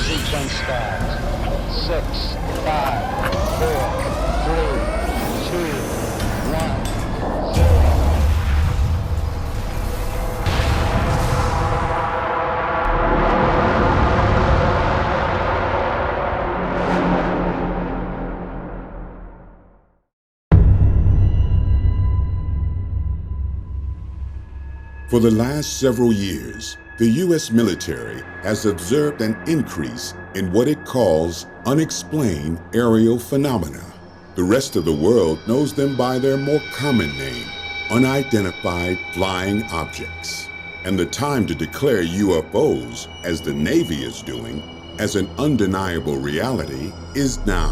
Sequence start. 6, 5, 4, 3, 2, 1, 0. For the last several years, the U.S. military has observed an increase in what it calls unexplained aerial phenomena. The rest of the world knows them by their more common name, unidentified flying objects. And the time to declare UFOs, as the Navy is doing, as an undeniable reality is now.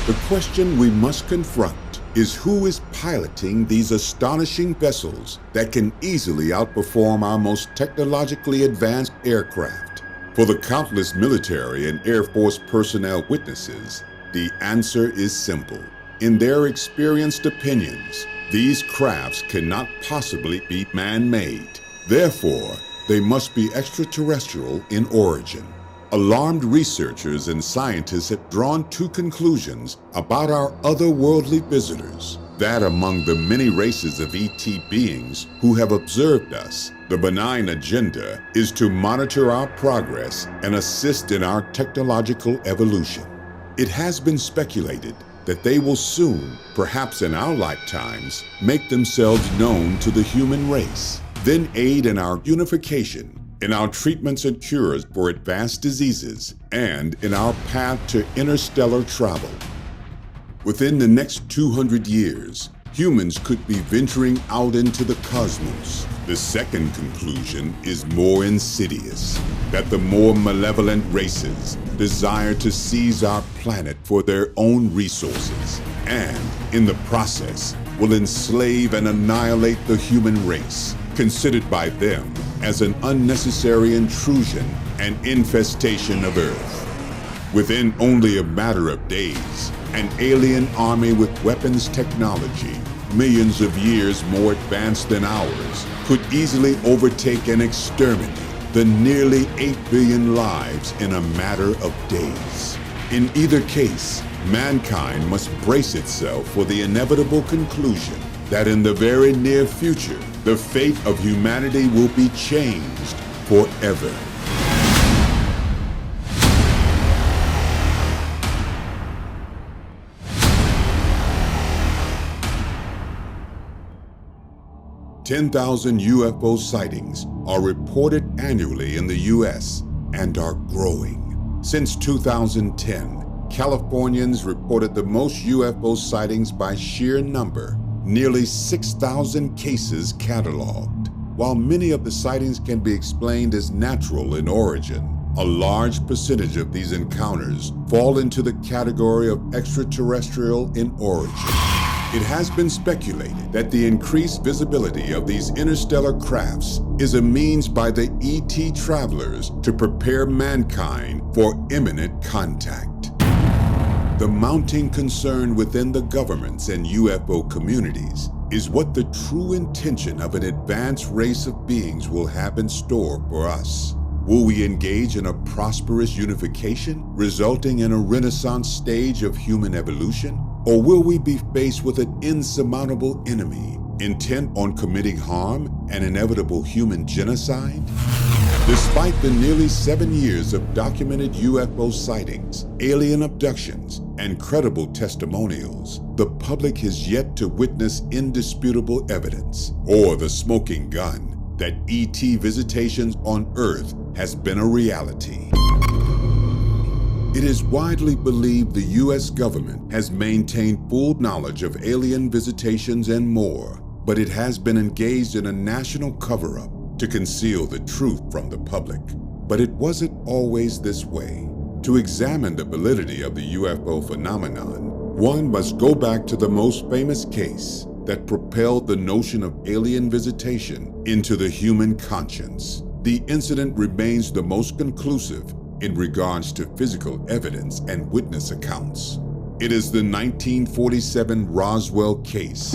The question we must confront is who is piloting these astonishing vessels that can easily outperform our most technologically advanced aircraft. For the countless military and Air Force personnel witnesses, the answer is simple. In their experienced opinions, these crafts cannot possibly be man-made. Therefore, they must be extraterrestrial in origin. Alarmed researchers and scientists have drawn two conclusions about our otherworldly visitors. That among the many races of ET beings who have observed us, the benign agenda is to monitor our progress and assist in our technological evolution. It has been speculated that they will soon, perhaps in our lifetimes, make themselves known to the human race, then aid in our unification, in our treatments and cures for advanced diseases, and in our path to interstellar travel. Within the next 200 years, humans could be venturing out into the cosmos. The second conclusion is more insidious, that the more malevolent races desire to seize our planet for their own resources, and in the process will enslave and annihilate the human race, considered by them as an unnecessary intrusion and infestation of Earth. Within only a matter of days, an alien army with weapons technology, millions of years more advanced than ours, could easily overtake and exterminate the nearly 8 billion lives in a matter of days. In either case, mankind must brace itself for the inevitable conclusion that in the very near future, the fate of humanity will be changed forever. "10,000 UFO sightings are reported annually in the U.S. and are growing. Since 2010, Californians reported the most UFO sightings by sheer number, nearly 6,000 cases cataloged. While many of the sightings can be explained as natural in origin, a large percentage of these encounters fall into the category of extraterrestrial in origin. It has been speculated that the increased visibility of these interstellar crafts is a means by the ET travelers to prepare mankind for imminent contact. The mounting concern within the governments and UFO communities is what the true intention of an advanced race of beings will have in store for us. Will we engage in a prosperous unification, resulting in a renaissance stage of human evolution? Or will we be faced with an insurmountable enemy, intent on committing harm and inevitable human genocide? Despite the nearly 7 years of documented UFO sightings, alien abductions, and credible testimonials, the public has yet to witness indisputable evidence, or the smoking gun, that ET visitations on Earth has been a reality. It is widely believed the U.S. government has maintained full knowledge of alien visitations and more, but it has been engaged in a national cover-up to conceal the truth from the public. But it wasn't always this way. To examine the validity of the UFO phenomenon, one must go back to the most famous case that propelled the notion of alien visitation into the human conscience. The incident remains the most conclusive in regards to physical evidence and witness accounts. It is the 1947 Roswell case,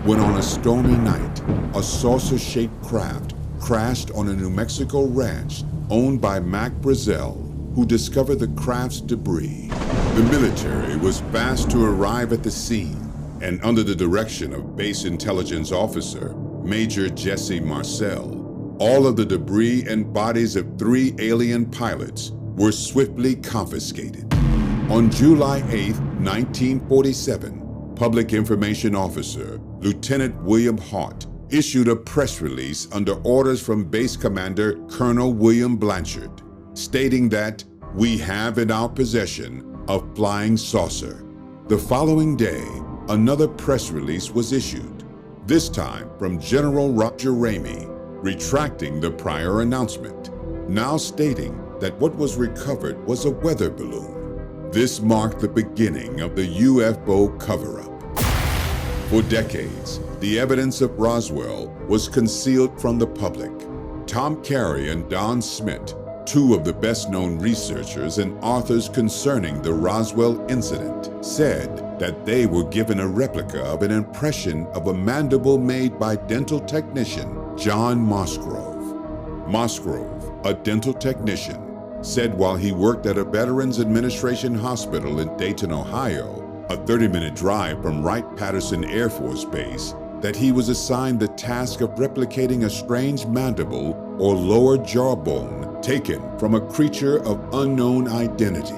when on a stormy night, a saucer-shaped craft crashed on a New Mexico ranch owned by Mac Brazel. who discovered the craft's debris. The military was fast to arrive at the scene, and under the direction of Base Intelligence Officer Major Jesse Marcel, all of the debris and bodies of 3 alien pilots were swiftly confiscated. On July 8, 1947, Public Information Officer Lieutenant William Hart issued a press release under orders from Base Commander Colonel William Blanchard, stating that we have in our possession a flying saucer. The following day, another press release was issued, this time from General Roger Ramey, retracting the prior announcement, now stating that what was recovered was a weather balloon. This marked the beginning of the UFO cover-up. For decades, the evidence of Roswell was concealed from the public. Tom Carey and Don Smith, 2 of the best-known researchers and authors concerning the Roswell Incident, said that they were given a replica of an impression of a mandible made by dental technician John Mosgrove. Mosgrove, a dental technician, said while he worked at a Veterans Administration hospital in Dayton, Ohio, a 30-minute drive from Wright-Patterson Air Force Base, that he was assigned the task of replicating a strange mandible or lower jawbone taken from a creature of unknown identity.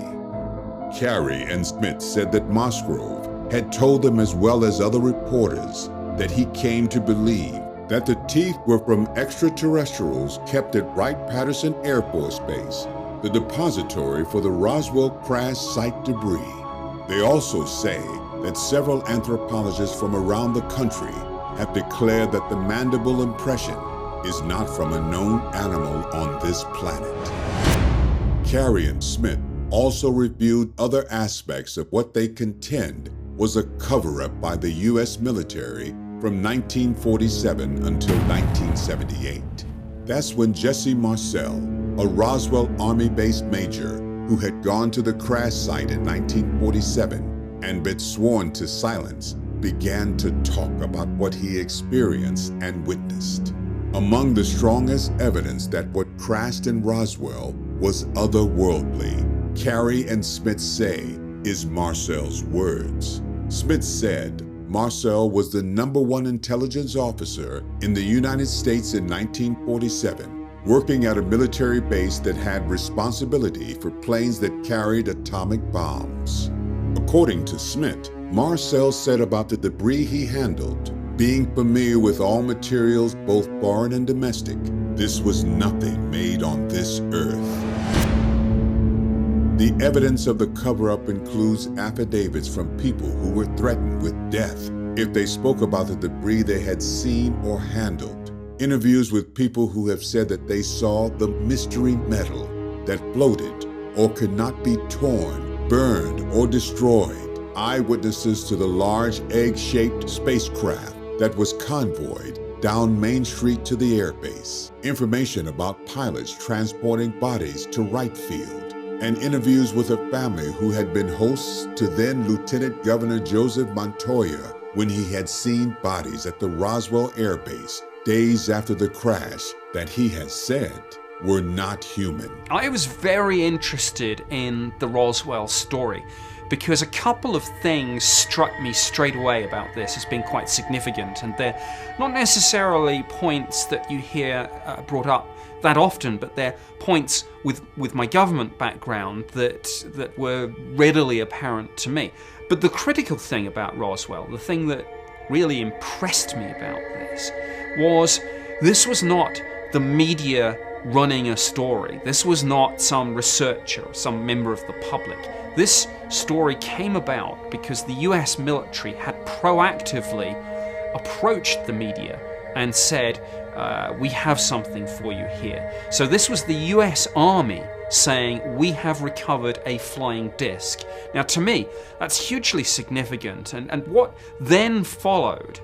Carey and Smith said that Mosgrove had told them, as well as other reporters, that he came to believe that the teeth were from extraterrestrials kept at Wright-Patterson Air Force Base, the depository for the Roswell crash site debris. They also say that several anthropologists from around the country have declared that the mandible impression is not from a known animal on this planet. Carey and Smith also reviewed other aspects of what they contend was a cover-up by the U.S. military from 1947 until 1978. That's when Jesse Marcel, a Roswell Army-based major who had gone to the crash site in 1947 and been sworn to silence, began to talk about what he experienced and witnessed. Among the strongest evidence that what crashed in Roswell was otherworldly, Carey and Smith say, is Marcel's words. Smith said Marcel was the #1 intelligence officer in the United States in 1947, working at a military base that had responsibility for planes that carried atomic bombs. According to Smith, Marcel said about the debris he handled, being familiar with all materials, both foreign and domestic, this was nothing made on this earth. The evidence of the cover-up includes affidavits from people who were threatened with death if they spoke about the debris they had seen or handled. Interviews with people who have said that they saw the mystery metal that floated or could not be torn, burned, or destroyed. Eyewitnesses to the large egg-shaped spacecraft that was convoyed down Main Street to the airbase. Information about pilots transporting bodies to Wright Field, and interviews with a family who had been hosts to then Lieutenant Governor Joseph Montoya when he had seen bodies at the Roswell Air Base days after the crash that he has said were not human. I was very interested in the Roswell story because a couple of things struck me straight away about this as being quite significant, and they're not necessarily points that you hear brought up that often, but they're points with my government background that were readily apparent to me. But the critical thing about Roswell, the thing that really impressed me about this was not the media running a story. This was not some researcher, some member of the public. This story came about because the US military had proactively approached the media and said, we have something for you here. So this was the US Army saying, we have recovered a flying disc. Now to me, that's hugely significant. And what then followed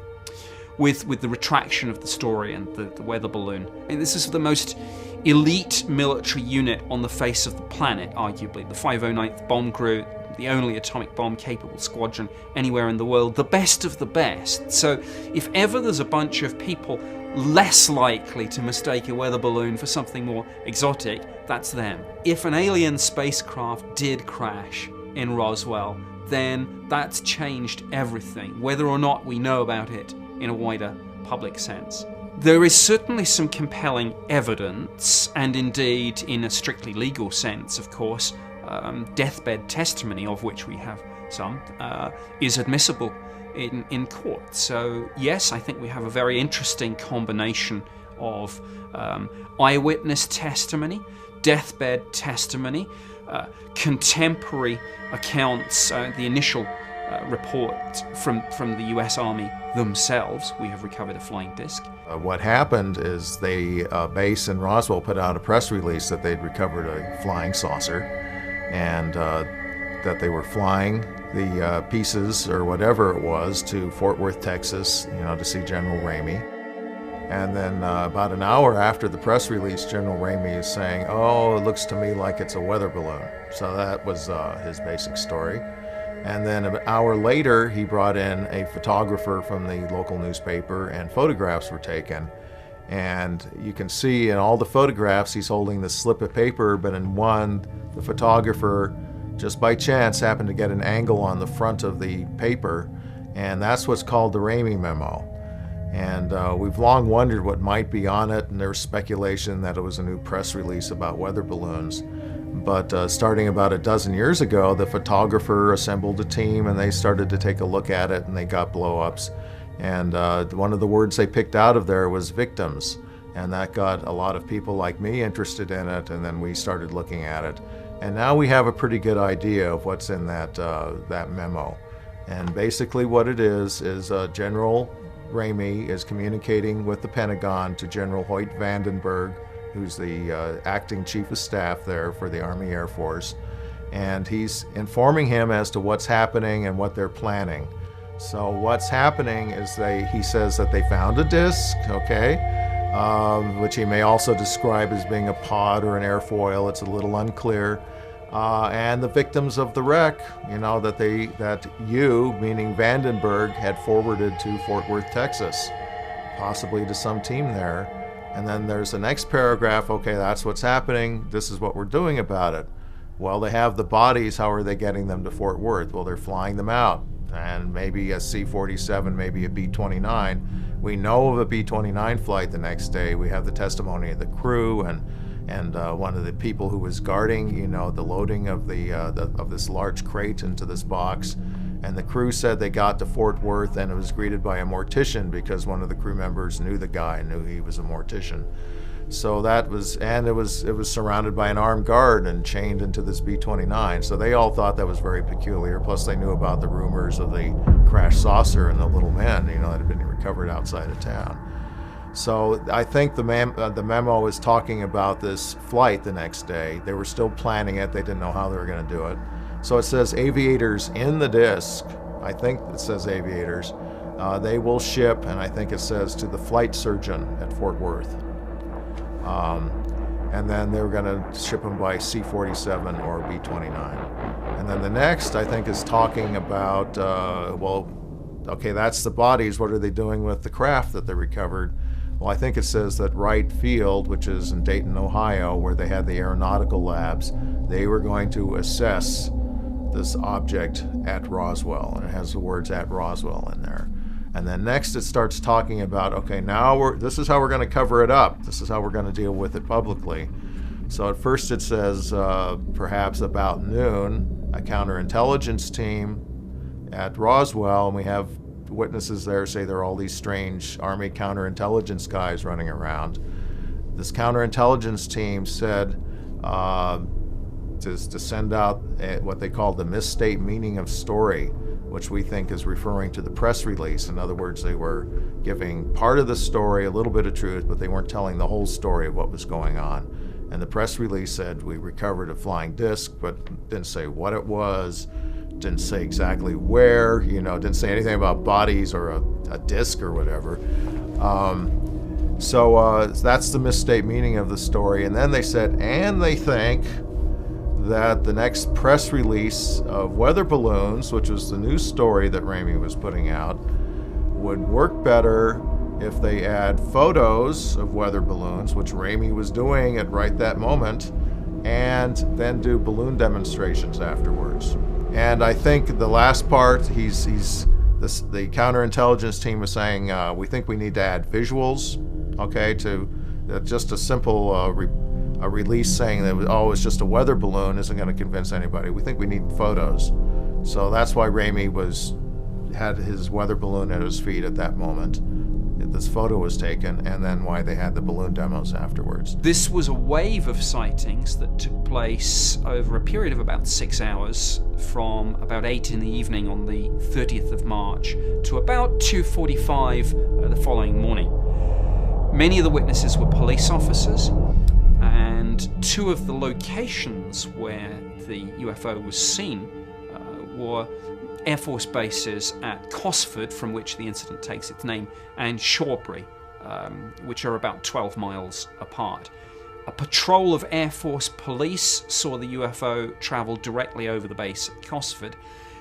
with the retraction of the story and the weather balloon, and this is the most elite military unit on the face of the planet, arguably, the 509th Bomb Crew, the only atomic bomb capable squadron anywhere in the world, the best of the best. So if ever there's a bunch of people less likely to mistake a weather balloon for something more exotic, that's them. If an alien spacecraft did crash in Roswell, then that's changed everything, whether or not we know about it in a wider public sense. There is certainly some compelling evidence, and indeed, in a strictly legal sense, of course, deathbed testimony, of which we have some, is admissible in court. So yes, I think we have a very interesting combination of eyewitness testimony, deathbed testimony, contemporary accounts, the initial report from the US Army themselves. We have recovered a flying disc. What happened is the base in Roswell put out a press release that they'd recovered a flying saucer, and that they were flying the pieces or whatever it was to Fort Worth, Texas, to see General Ramey. And then about an hour after the press release, General Ramey is saying, "Oh, it looks to me like it's a weather balloon." So that was his basic story. And then an hour later, he brought in a photographer from the local newspaper, and photographs were taken. And you can see in all the photographs, he's holding this slip of paper, but in one, the photographer, just by chance, happened to get an angle on the front of the paper, and that's what's called the Ramey memo. And we've long wondered what might be on it, and there's speculation that it was a new press release about weather balloons. But starting about a dozen years ago, the photographer assembled a team, and they started to take a look at it, and they got blow-ups. And one of the words they picked out of there was victims, and that got a lot of people like me interested in it, and then we started looking at it. And now we have a pretty good idea of what's in that memo. And basically what it is General Ramey is communicating with the Pentagon to General Hoyt Vandenberg, who's the acting chief of staff there for the Army Air Force, and he's informing him as to what's happening and what they're planning. So what's happening is he says that they found a disc, which he may also describe as being a pod or an airfoil. It's a little unclear. And the victims of the wreck, that you, meaning Vandenberg, had forwarded to Fort Worth, Texas, possibly to some team there. And then there's the next paragraph, that's what's happening, this is what we're doing about it. Well, they have the bodies, how are they getting them to Fort Worth? Well, they're flying them out, and maybe a C-47, maybe a B-29. We know of a B-29 flight the next day. We have the testimony of the crew and one of the people who was guarding, the loading of of this large crate into this box. And the crew said they got to Fort Worth, and it was greeted by a mortician, because one of the crew members knew the guy, knew he was a mortician. So it was surrounded by an armed guard and chained into this B-29. So they all thought that was very peculiar. Plus they knew about the rumors of the crashed saucer and the little men, that had been recovered outside of town. So I think the memo is talking about this flight the next day. They were still planning it. They didn't know how they were going to do it. So it says aviators in the disc. I think it says aviators. They will ship, and I think it says to the flight surgeon at Fort Worth. And then they were going to ship them by C-47 or B-29. And then the next, I think, is talking about, that's the bodies. What are they doing with the craft that they recovered? Well, I think it says that Wright Field, which is in Dayton, Ohio, where they had the aeronautical labs, they were going to assess this object at Roswell, and it has the words "at Roswell" in there. And then next it starts talking about, this is how we're going to cover it up. This is how we're going to deal with it publicly. So at first it says, perhaps about noon, a counterintelligence team at Roswell, and we have witnesses there say there are all these strange Army counterintelligence guys running around. This counterintelligence team said to send out what they call the misstate meaning of story, which we think is referring to the press release. In other words, they were giving part of the story, a little bit of truth, but they weren't telling the whole story of what was going on. And the press release said we recovered a flying disc, but didn't say what it was, didn't say exactly where, didn't say anything about bodies or a disc or whatever. So that's the misstate meaning of the story. And then they said, and they think that the next press release of weather balloons, which was the news story that Ramey was putting out, would work better if they add photos of weather balloons, which Ramey was doing at right that moment, and then do balloon demonstrations afterwards. And I think the last part, the counterintelligence team was saying, we think we need to add visuals, okay, to just a simple a release saying that, oh, it's just a weather balloon isn't going to convince anybody. We think we need photos. So that's why Ramey had his weather balloon at his feet at that moment. This photo was taken, and then why they had the balloon demos afterwards. This was a wave of sightings that took place over a period of about 6 hours, from about 8 in the evening on the 30th of March to about 2:45 the following morning. Many of the witnesses were police officers, and two of the locations where the UFO was seen were Air Force bases at Cosford, from which the incident takes its name, and Shawbury, which are about 12 miles apart. A patrol of Air Force police saw the UFO travel directly over the base at Cosford.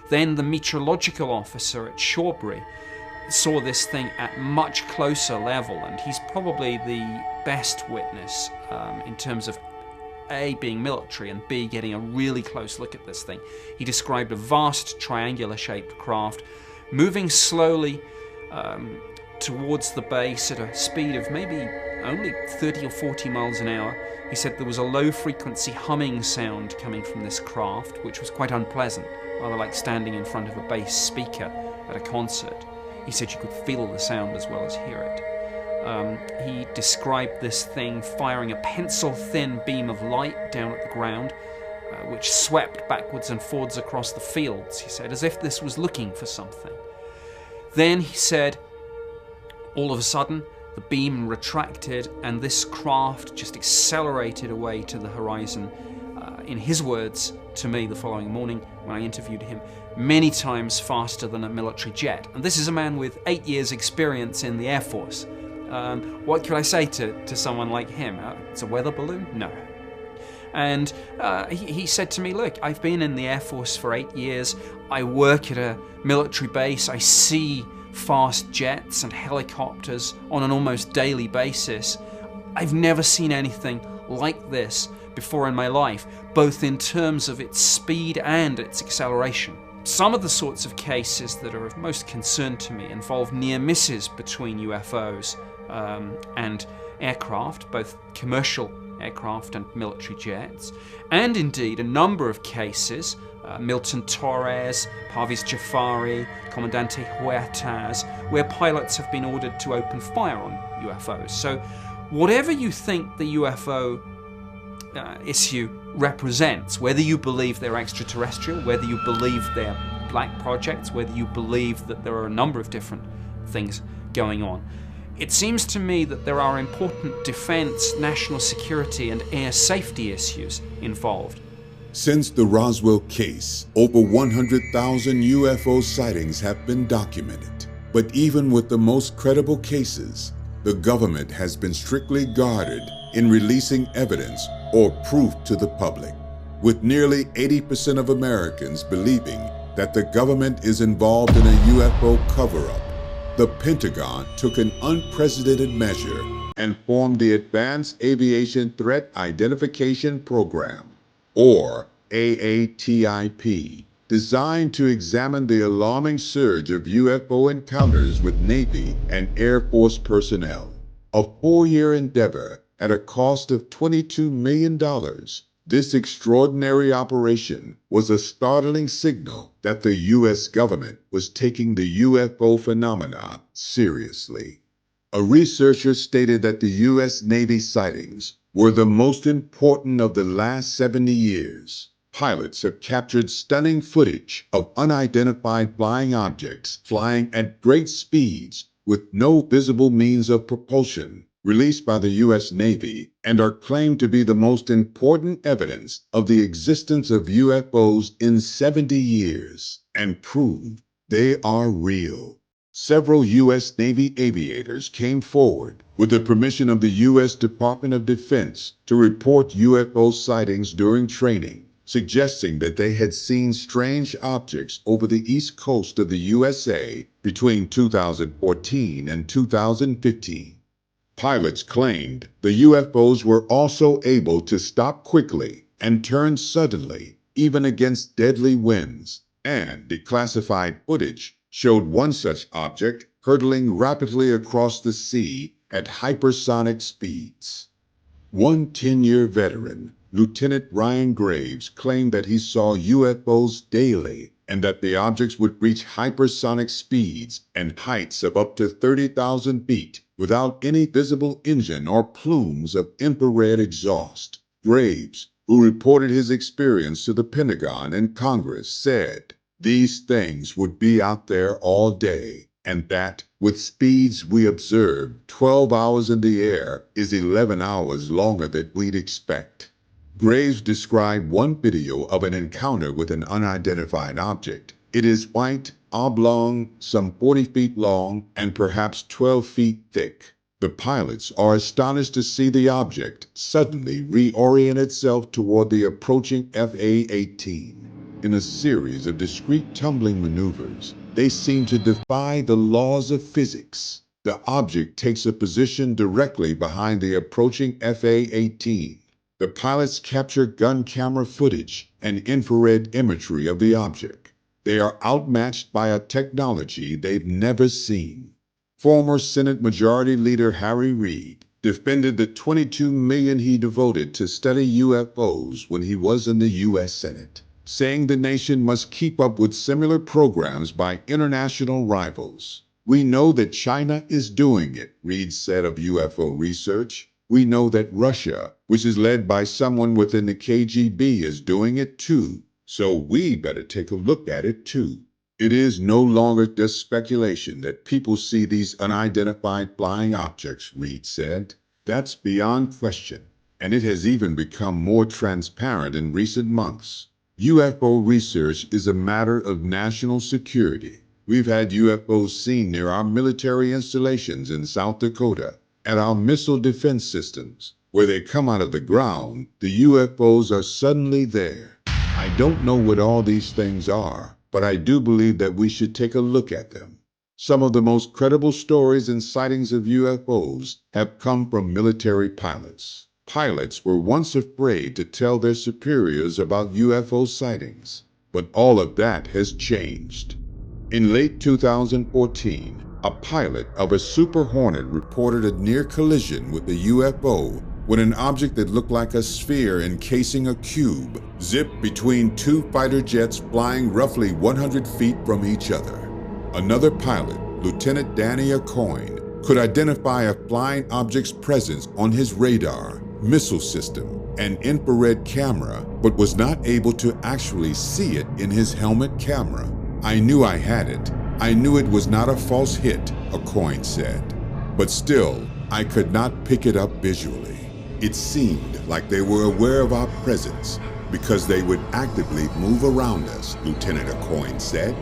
Then the meteorological officer at Shawbury saw this thing at much closer level, and he's probably the best witness in terms of A, being military, and B, getting a really close look at this thing. He described a vast triangular-shaped craft moving slowly towards the base at a speed of maybe only 30 or 40 miles an hour. He said there was a low-frequency humming sound coming from this craft, which was quite unpleasant, rather like standing in front of a bass speaker at a concert. He said you could feel the sound as well as hear it. He described this thing firing a pencil-thin beam of light down at the ground, which swept backwards and forwards across the fields, he said, as if this was looking for something. Then, he said, all of a sudden, the beam retracted, and this craft just accelerated away to the horizon. In his words to me the following morning when I interviewed him, many times faster than a military jet. And this is a man with 8 years' experience in the Air Force. What could I say to someone like him? It's a weather balloon? No. And he said to me, look, I've been in the Air Force for 8 years. I work at a military base. I see fast jets and helicopters on an almost daily basis. I've never seen anything like this before in my life, both in terms of its speed and its acceleration. Some of the sorts of cases that are of most concern to me involve near misses between UFOs and aircraft, both commercial aircraft and military jets, and indeed a number of cases, Milton Torres, Parviz Jafari, Comandante Huertas, where pilots have been ordered to open fire on UFOs. So whatever you think the UFO issue represents, whether you believe they're extraterrestrial, whether you believe they're black projects, whether you believe that there are a number of different things going on, it seems to me that there are important defense, national security, and air safety issues involved. Since the Roswell case, over 100,000 UFO sightings have been documented. But even with the most credible cases, the government has been strictly guarded in releasing evidence or proof to the public, with nearly 80% of Americans believing that the government is involved in a UFO cover-up. The Pentagon took an unprecedented measure and formed the Advanced Aviation Threat Identification Program, or AATIP, designed to examine the alarming surge of UFO encounters with Navy and Air Force personnel. A 4-year endeavor at a cost of $22 million. This extraordinary operation was a startling signal that the U.S. government was taking the UFO phenomena seriously. A researcher stated that the U.S. Navy sightings were the most important of the last 70 years. Pilots have captured stunning footage of unidentified flying objects flying at great speeds with no visible means of propulsion, released by the U.S. Navy, and are claimed to be the most important evidence of the existence of UFOs in 70 years, and prove they are real. Several U.S. Navy aviators came forward with the permission of the U.S. Department of Defense to report UFO sightings during training, suggesting that they had seen strange objects over the east coast of the USA between 2014 and 2015. Pilots claimed the UFOs were also able to stop quickly and turn suddenly, even against deadly winds, and declassified footage showed one such object hurtling rapidly across the sea at hypersonic speeds. One 10-year veteran, Lieutenant Ryan Graves, claimed that he saw UFOs daily and that the objects would reach hypersonic speeds and heights of up to 30,000 feet without any visible engine or plumes of infrared exhaust. Graves, who reported his experience to the Pentagon and Congress, said these things would be out there all day, and that, with speeds we observe, 12 hours in the air is 11 hours longer than we'd expect. Graves described one video of an encounter with an unidentified object. It is white, oblong, some 40 feet long, and perhaps 12 feet thick. The pilots are astonished to see the object suddenly reorient itself toward the approaching FA-18. In a series of discrete tumbling maneuvers, they seem to defy the laws of physics. The object takes a position directly behind the approaching FA-18. The pilots capture gun camera footage and infrared imagery of the object. They are outmatched by a technology they've never seen. Former Senate Majority Leader Harry Reid defended the $22 million he devoted to study UFOs when he was in the U.S. Senate, saying the nation must keep up with similar programs by international rivals. We know that China is doing it, Reid said of UFO research. We know that Russia, which is led by someone within the KGB, is doing it too. So we better take a look at it too. It is no longer just speculation that people see these unidentified flying objects, Reid said. That's beyond question, and it has even become more transparent in recent months. UFO research is a matter of national security. We've had UFOs seen near our military installations in South Dakota, at our missile defense systems. Where they come out of the ground, the UFOs are suddenly there. I don't know what all these things are, but I do believe that we should take a look at them. Some of the most credible stories and sightings of UFOs have come from military pilots. Pilots were once afraid to tell their superiors about UFO sightings, but all of that has changed. In late 2014, a pilot of a Super Hornet reported a near collision with a UFO when an object that looked like a sphere encasing a cube zipped between two fighter jets flying roughly 100 feet from each other. Another pilot, Lieutenant Danny Acoyne, could identify a flying object's presence on his radar, missile system, and infrared camera, but was not able to actually see it in his helmet camera. I knew I had it. I knew it was not a false hit, Acoyne said. But still, I could not pick it up visually. It seemed like they were aware of our presence because they would actively move around us, Lieutenant Acoyne said.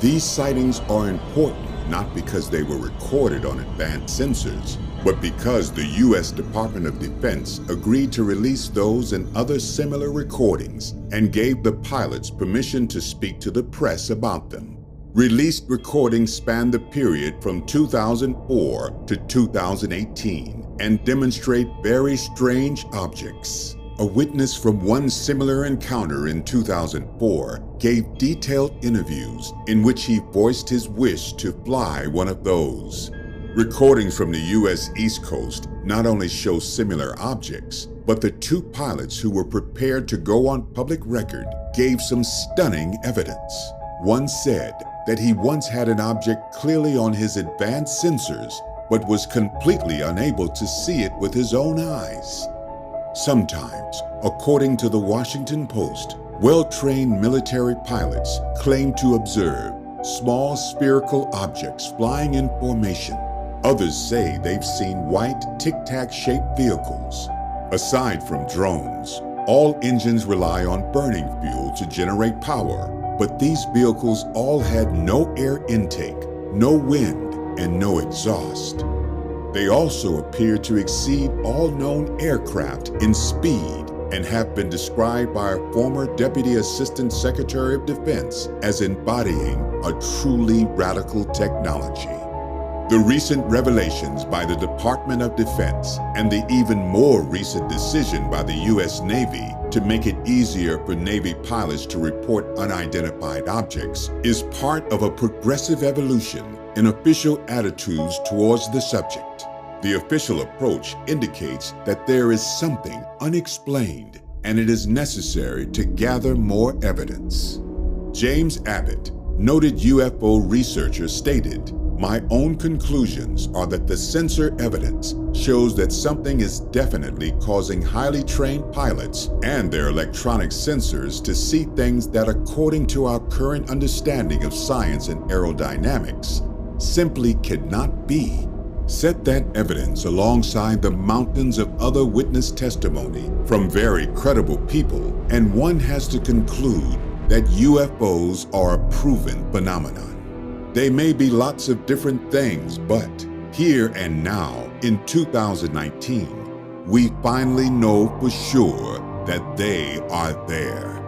These sightings are important not because they were recorded on advanced sensors, but because the U.S. Department of Defense agreed to release those and other similar recordings and gave the pilots permission to speak to the press about them. Released recordings span the period from 2004 to 2018 and demonstrate very strange objects. A witness from one similar encounter in 2004 gave detailed interviews in which he voiced his wish to fly one of those. Recordings from the U.S. East Coast not only show similar objects, but the two pilots who were prepared to go on public record gave some stunning evidence. One said that he once had an object clearly on his advanced sensors, but was completely unable to see it with his own eyes. Sometimes, according to the Washington Post, well-trained military pilots claim to observe small spherical objects flying in formation. Others say they've seen white, tic-tac-shaped vehicles. Aside from drones, all engines rely on burning fuel to generate power, but these vehicles all had no air intake, no wind, and no exhaust. They also appear to exceed all known aircraft in speed and have been described by our former Deputy Assistant Secretary of Defense as embodying a truly radical technology. The recent revelations by the Department of Defense and the even more recent decision by the U.S. Navy to make it easier for Navy pilots to report unidentified objects is part of a progressive evolution in official attitudes towards the subject. The official approach indicates that there is something unexplained and it is necessary to gather more evidence. James Abbott, noted UFO researcher, stated, "My own conclusions are that the sensor evidence shows that something is definitely causing highly trained pilots and their electronic sensors to see things that, according to our current understanding of science and aerodynamics, simply cannot be." Set that evidence alongside the mountains of other witness testimony from very credible people, and one has to conclude that UFOs are a proven phenomenon. They may be lots of different things, but here and now, in 2019, we finally know for sure that they are there.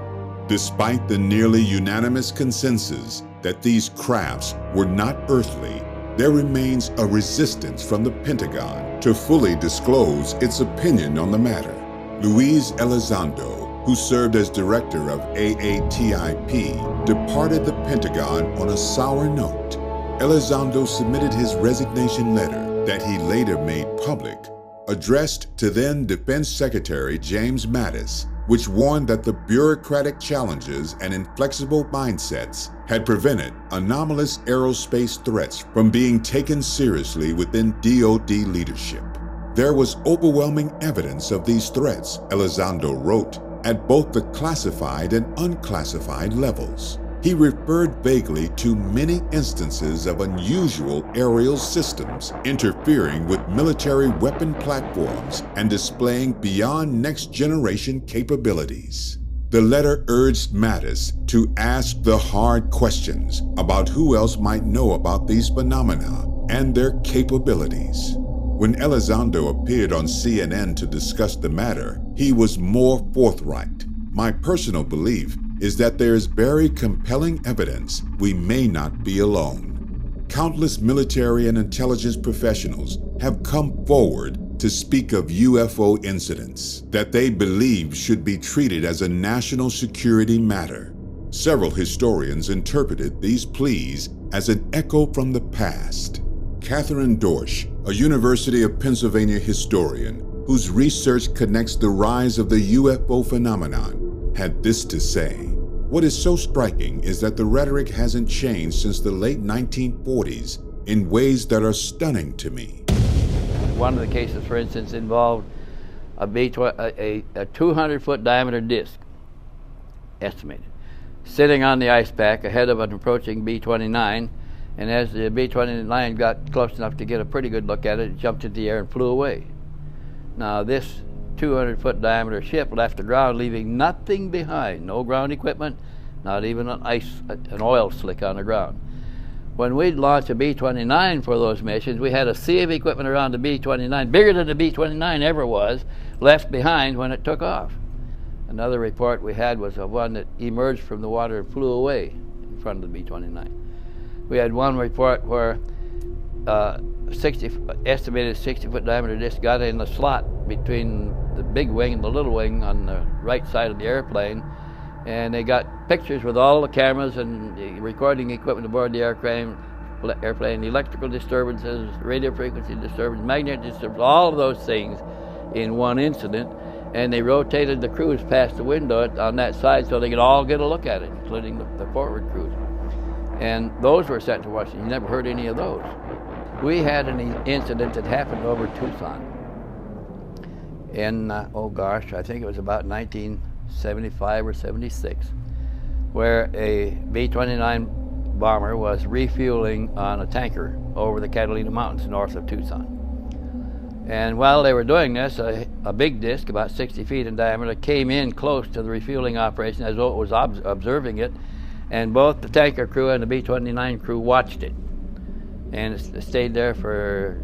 Despite the nearly unanimous consensus that these crafts were not earthly, there remains a resistance from the Pentagon to fully disclose its opinion on the matter. Luis Elizondo, who served as director of AATIP, departed the Pentagon on a sour note. Elizondo submitted his resignation letter that he later made public, addressed to then Defense Secretary James Mattis, which warned that the bureaucratic challenges and inflexible mindsets had prevented anomalous aerospace threats from being taken seriously within DoD leadership. There was overwhelming evidence of these threats, Elizondo wrote, at both the classified and unclassified levels. He referred vaguely to many instances of unusual aerial systems interfering with military weapon platforms and displaying beyond next-generation capabilities. The letter urged Mattis to ask the hard questions about who else might know about these phenomena and their capabilities. When Elizondo appeared on CNN to discuss the matter, he was more forthright. "My personal belief is that there is very compelling evidence we may not be alone. Countless military and intelligence professionals have come forward to speak of UFO incidents that they believe should be treated as a national security matter. Several historians interpreted these pleas as an echo from the past. Catherine Dorsch, a University of Pennsylvania historian whose research connects the rise of the UFO phenomenon, had this to say. "What is so striking is that the rhetoric hasn't changed since the late 1940s in ways that are stunning to me." One of the cases, for instance, involved a 200-foot diameter disc, estimated, sitting on the ice pack ahead of an approaching B-29, and as the B-29 got close enough to get a pretty good look at it, it jumped into the air and flew away. Now this 200-foot diameter ship left the ground, leaving nothing behind, no ground equipment, not even an oil slick on the ground. When we'd launched a B-29 for those missions, we had a sea of equipment around the B-29, bigger than the B-29 ever was, left behind when it took off. Another report we had was of one that emerged from the water and flew away in front of the B-29. We had one report where estimated 60-foot diameter disc got in the slot between the big wing and the little wing on the right side of the airplane, and they got pictures with all the cameras and the recording equipment aboard the airplane, electrical disturbances, radio frequency disturbance, magnetic disturbance, all of those things in one incident, and they rotated the crews past the window on that side so they could all get a look at it, including the forward crews. And those were sent to Washington. You never heard any of those. We had an incident that happened over Tucson in, I think it was about 1975 or 76, where a B-29 bomber was refueling on a tanker over the Catalina Mountains north of Tucson. And while they were doing this, a big disc, about 60 feet in diameter, came in close to the refueling operation as though it was observing it, and both the tanker crew and the B-29 crew watched it. And it stayed there for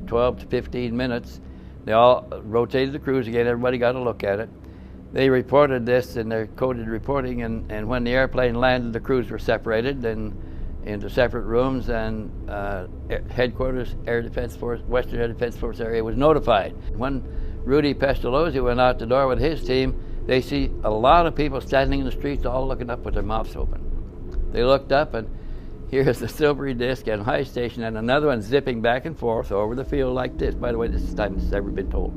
12 to 15 minutes. They all rotated the crews again, everybody got a look at it. They reported this in their coded reporting, and when the airplane landed, the crews were separated and into separate rooms, and headquarters, Air Defense Force, Western Air Defense Force area was notified. When Rudy Pestalozzi went out the door with his team, they see a lot of people standing in the streets all looking up with their mouths open. They looked up, and here's the silvery disc and high station, and another one zipping back and forth over the field like this. By the way, this is the time this has ever been told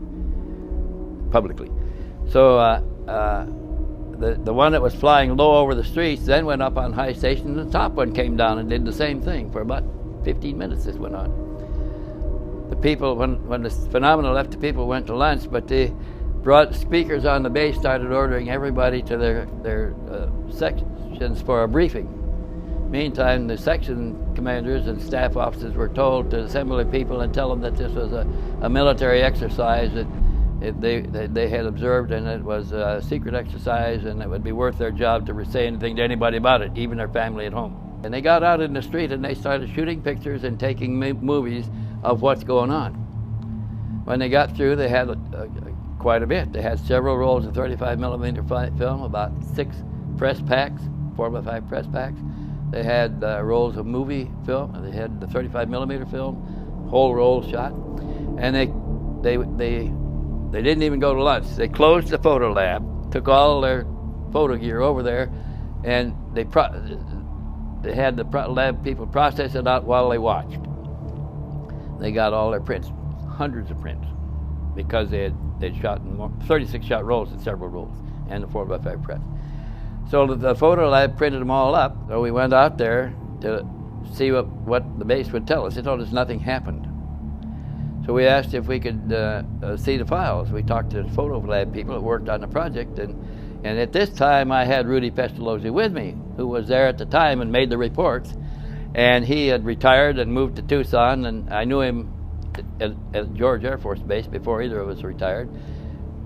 publicly. So the one that was flying low over the streets then went up on high station, and the top one came down and did the same thing. For about 15 minutes this went on. The people, when the phenomena left, the people went to lunch, but the broad speakers on the base started ordering everybody to their sections for a briefing. Meantime, the section commanders and staff officers were told to assemble the people and tell them that this was a military exercise that they had observed, and it was a secret exercise, and it would be worth their job to say anything to anybody about it, even their family at home. And they got out in the street and they started shooting pictures and taking movies of what's going on. When they got through, they had quite a bit. They had several rolls of 35mm film, about 6 press packs, 4x5 press packs. They had rolls of movie film, and they had the 35mm film, whole roll shot. And they didn't even go to lunch. They closed the photo lab, took all their photo gear over there, and they had the lab people process it out while they watched. They got all their prints, hundreds of prints, because they'd shot in 36-shot rolls in several rolls, and the 4x5 press. So the photo lab printed them all up. So we went out there to see what the base would tell us. They told us nothing happened. So we asked if we could see the files. We talked to the photo lab people that worked on the project, and at this time I had Rudy Pestalozzi with me, who was there at the time and made the reports. And he had retired and moved to Tucson, and I knew him at George Air Force Base before either of us retired.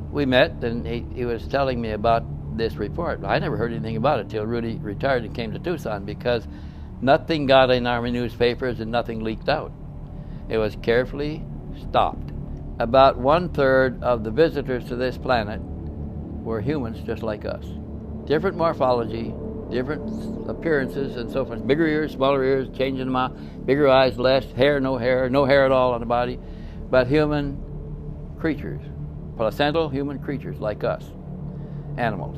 We met, and he was telling me about this report. I never heard anything about it till Rudy retired and came to Tucson, because nothing got in our newspapers and nothing leaked out. It was carefully stopped. About 1/3 of the visitors to this planet were humans just like us. Different morphology, different appearances and so forth. Bigger ears, smaller ears, changing them out, bigger eyes, less, hair, no hair at all on the body, but human creatures, placental human creatures like us, animals.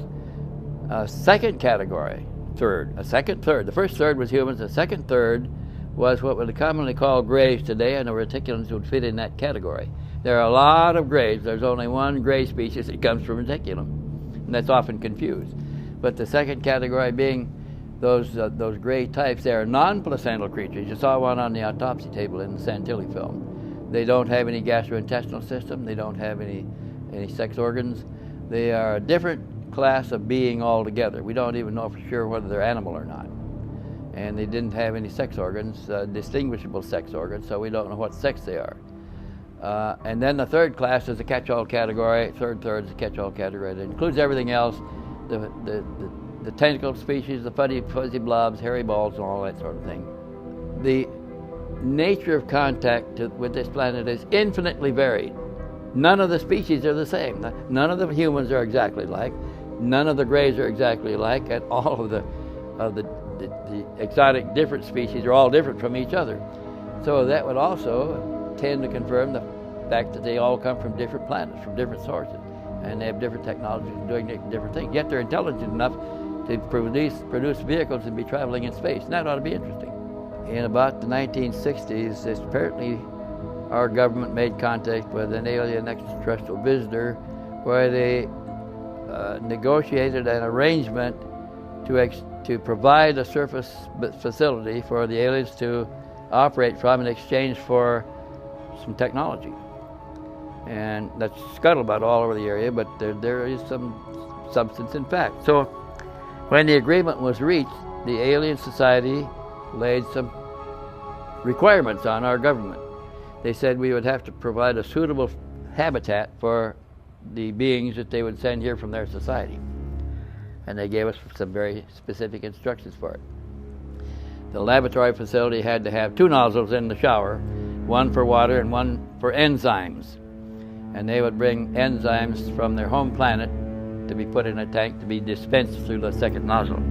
Second category, the first third was humans, the second third was what we commonly call grays today, and the reticulans would fit in that category. There are a lot of grays. There's only one gray species that comes from reticulum, and that's often confused. But the second category being those gray types, they are non-placental creatures. You saw one on the autopsy table in the Santilli film. They don't have any gastrointestinal system. They don't have any sex organs. They are a different class of being altogether. We don't even know for sure whether they're animal or not. And they didn't have any sex organs, distinguishable sex organs, so we don't know what sex they are. And then the third class is a catch-all category. Third is a catch-all category. It includes everything else, the tentacled species, the fuzzy blobs, hairy balls, and all that sort of thing. The nature of contact with this planet is infinitely varied. None of the species are the same. None of the humans are exactly alike. None of the grays are exactly alike, and all of the exotic different species are all different from each other. So that would also tend to confirm the fact that they all come from different planets, from different sources, and they have different technologies and doing different things. Yet they're intelligent enough to produce vehicles and be traveling in space. And that ought to be interesting. In about the 1960s, apparently our government made contact with an alien extraterrestrial visitor, where they negotiated an arrangement to provide a surface facility for the aliens to operate from in exchange for some technology. And that's scuttlebutt all over the area, but there is some substance in fact. So when the agreement was reached, the Alien Society laid some requirements on our government. They said we would have to provide a suitable habitat for the beings that they would send here from their society. And they gave us some very specific instructions for it. The laboratory facility had to have 2 nozzles in the shower, one for water and one for enzymes. And they would bring enzymes from their home planet to be put in a tank to be dispensed through the second nozzle.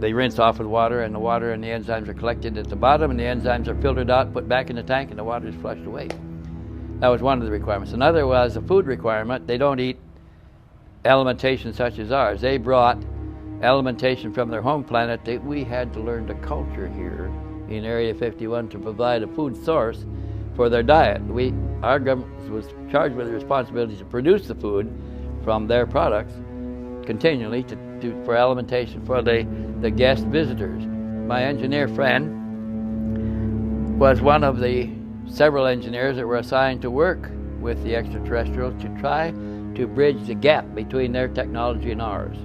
They rinse off with water, and the water and the enzymes are collected at the bottom, and the enzymes are filtered out, put back in the tank, and the water is flushed away. That was one of the requirements. Another was a food requirement. They don't eat alimentation such as ours. They brought alimentation from their home planet that we had to learn to culture here in Area 51 to provide a food source for their diet. Our government was charged with the responsibility to produce the food from their products continually for alimentation for the guest visitors. My engineer friend was one of the several engineers that were assigned to work with the extraterrestrials to try to bridge the gap between their technology and ours.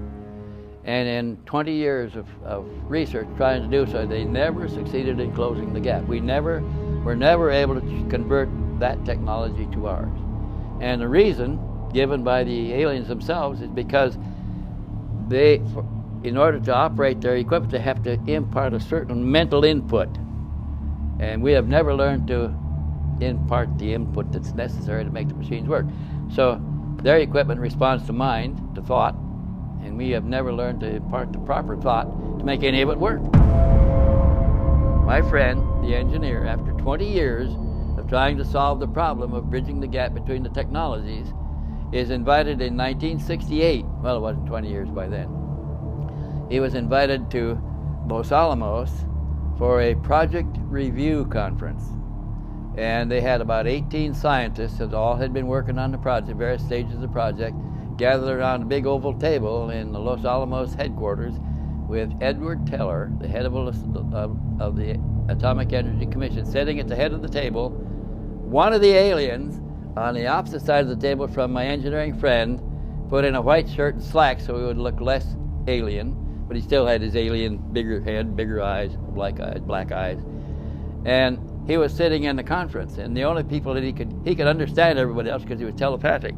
And in 20 years of research trying to do so, they never succeeded in closing the gap. We were never able to convert that technology to ours. And the reason given by the aliens themselves is because in order to operate their equipment, they have to impart a certain mental input. And we have never learned to impart the input that's necessary to make the machines work. So their equipment responds to mind, to thought, and we have never learned to impart the proper thought to make any of it work. My friend, the engineer, after 20 years of trying to solve the problem of bridging the gap between the technologies, is invited in 1968, well, it wasn't 20 years by then. He was invited to Los Alamos for a project review conference. And they had about 18 scientists that all had been working on the project, various stages of the project, gathered around a big oval table in the Los Alamos headquarters with Edward Teller, the head of the Atomic Energy Commission, sitting at the head of the table. One of the aliens on the opposite side of the table from my engineering friend put in a white shirt and slacks so he would look less alien, but he still had his alien bigger head, bigger eyes, black eyes. And he was sitting in the conference, and the only people that he could understand everybody else because he was telepathic.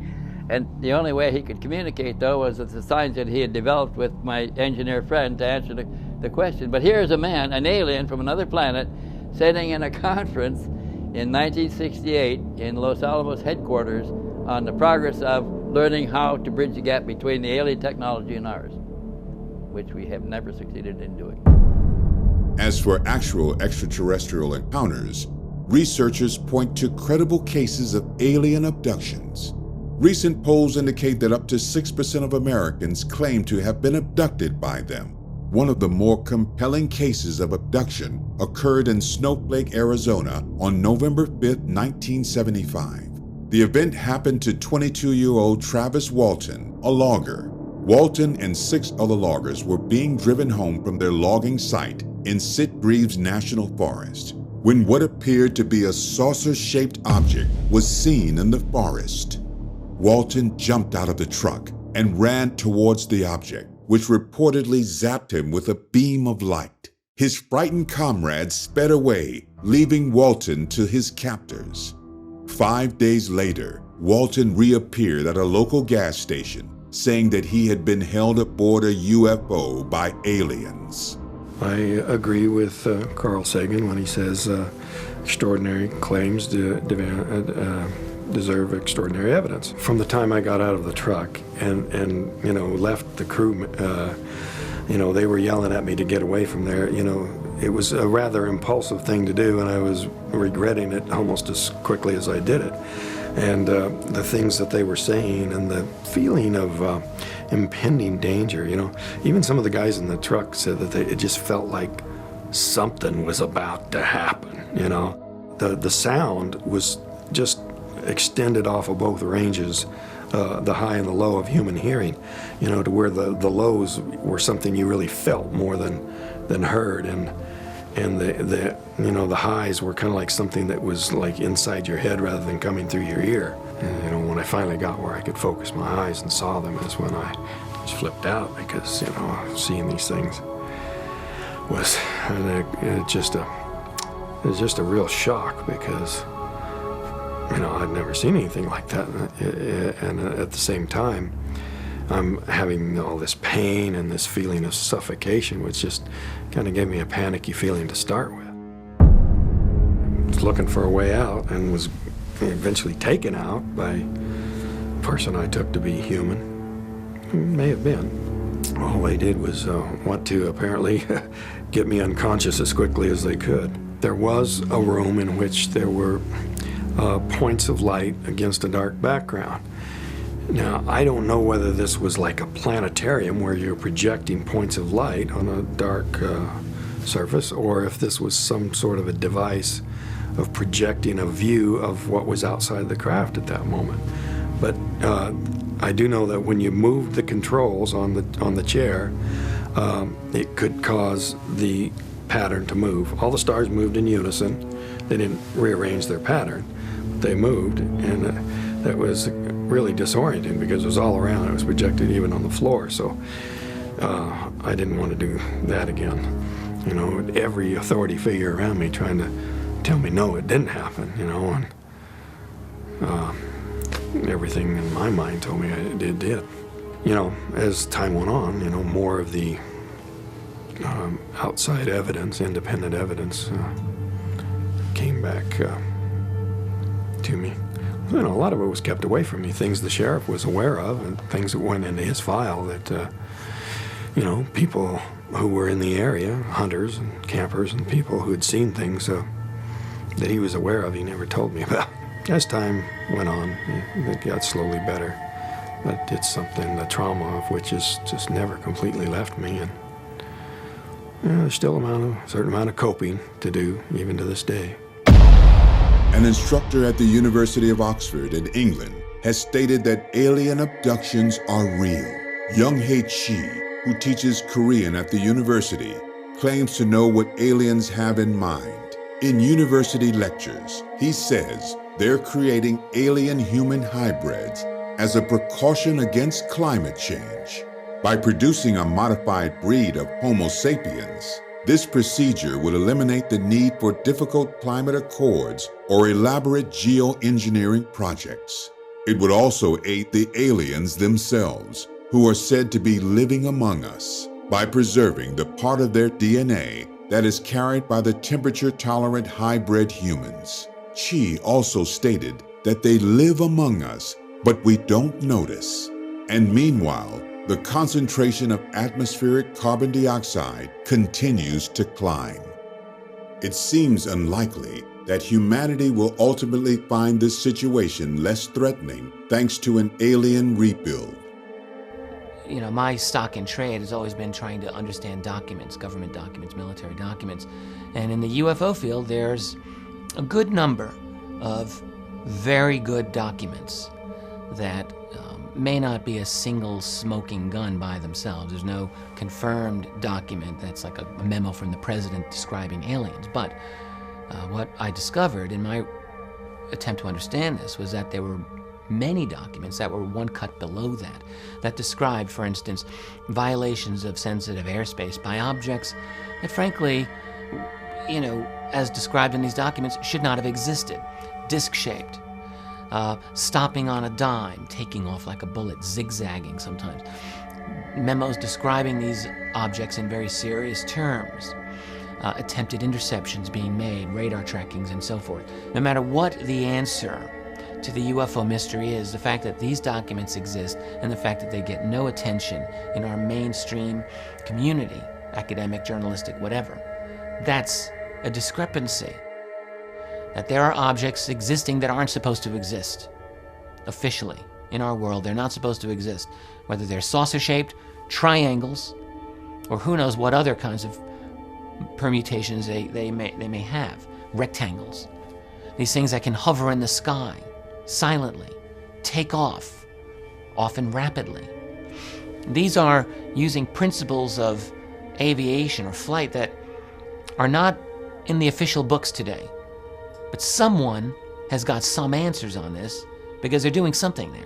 And the only way he could communicate, though, was with the signs that he had developed with my engineer friend to answer the question. But here's a man, an alien from another planet, sitting in a conference in 1968 in Los Alamos headquarters on the progress of learning how to bridge the gap between the alien technology and ours, which we have never succeeded in doing. As for actual extraterrestrial encounters, researchers point to credible cases of alien abductions. Recent polls indicate that up to 6% of Americans claim to have been abducted by them. One of the more compelling cases of abduction occurred in Snowflake, Arizona on November 5, 1975. The event happened to 22-year-old Travis Walton, a logger. Walton and 6 other loggers were being driven home from their logging site in Sitgreaves National Forest when what appeared to be a saucer-shaped object was seen in the forest. Walton jumped out of the truck and ran towards the object, which reportedly zapped him with a beam of light. His frightened comrades sped away, leaving Walton to his captors. 5 days later, Walton reappeared at a local gas station, saying that he had been held aboard a UFO by aliens. I agree with Carl Sagan when he says extraordinary claims deserve extraordinary evidence. From the time I got out of the truck and left the crew, they were yelling at me to get away from there. It was a rather impulsive thing to do, and I was regretting it almost as quickly as I did it. And the things that they were saying and the feeling of impending danger, even some of the guys in the truck said that it just felt like something was about to happen, The sound was just extended off of both ranges, the high and the low of human hearing, to where the lows were something you really felt more than heard, and the highs were kind of like something that was like inside your head rather than coming through your ear. And when I finally got where I could focus my eyes and saw them, is when I just flipped out, because seeing these things was just a real shock, because I'd never seen anything like that, and at the same time, I'm having all this pain and this feeling of suffocation, which just kind of gave me a panicky feeling to start with. I was looking for a way out and was eventually taken out by a person I took to be human, May have been. All they did was want to apparently get me unconscious as quickly as they could. There was a room in which there were points of light against a dark background. Now, I don't know whether this was like a planetarium where you're projecting points of light on a dark surface, or if this was some sort of a device of projecting a view of what was outside the craft at that moment. But I do know that when you moved the controls on the chair, it could cause the pattern to move. All the stars moved in unison. They didn't rearrange their pattern, but they moved, and that was really disorienting because it was all around. It was projected even on the floor, so I didn't want to do that again. You know, every authority figure around me trying to tell me no, it didn't happen, you know, and everything in my mind told me it did. You know, as time went on, you know, more of the outside evidence, independent evidence, came back to me. You know, a lot of it was kept away from me, things the sheriff was aware of and things that went into his file that, you know, people who were in the area, hunters and campers and people who had seen things that he was aware of, he never told me about. As time went on, it got slowly better, but it's something, the trauma of which has just never completely left me, and you know, there's still a certain amount of coping to do, even to this day. An instructor at the University of Oxford in England has stated that alien abductions are real. Young-hae Chi, who teaches Korean at the university, claims to know what aliens have in mind. In university lectures, he says they're creating alien-human hybrids as a precaution against climate change. By producing a modified breed of Homo sapiens, this procedure would eliminate the need for difficult climate accords or elaborate geoengineering projects. It would also aid the aliens themselves, who are said to be living among us, by preserving the part of their DNA that is carried by the temperature-tolerant hybrid humans. Chi also stated that they live among us, but we don't notice. And meanwhile, the concentration of atmospheric carbon dioxide continues to climb. It seems unlikely that humanity will ultimately find this situation less threatening thanks to an alien rebuild. You know, my stock in trade has always been trying to understand documents, government documents, military documents. And in the UFO field, there's a good number of very good documents that may not be a single smoking gun by themselves. There's no confirmed document that's like a memo from the president describing aliens. But what I discovered in my attempt to understand this was that there were many documents that were one cut below that described, for instance, violations of sensitive airspace by objects that, frankly, you know, as described in these documents, should not have existed. Disc-shaped, stopping on a dime, taking off like a bullet, zigzagging sometimes. Memos describing these objects in very serious terms. Attempted interceptions being made, radar trackings, and so forth. No matter what the answer to the UFO mystery is, the fact that these documents exist and the fact that they get no attention in our mainstream community, academic, journalistic, whatever, that's a discrepancy. That there are objects existing that aren't supposed to exist. Officially, in our world, they're not supposed to exist. Whether they're saucer-shaped, triangles, or who knows what other kinds of permutations they may have. Rectangles. These things that can hover in the sky, silently, take off, often rapidly. These are using principles of aviation or flight that are not in the official books today. But someone has got some answers on this because they're doing something there.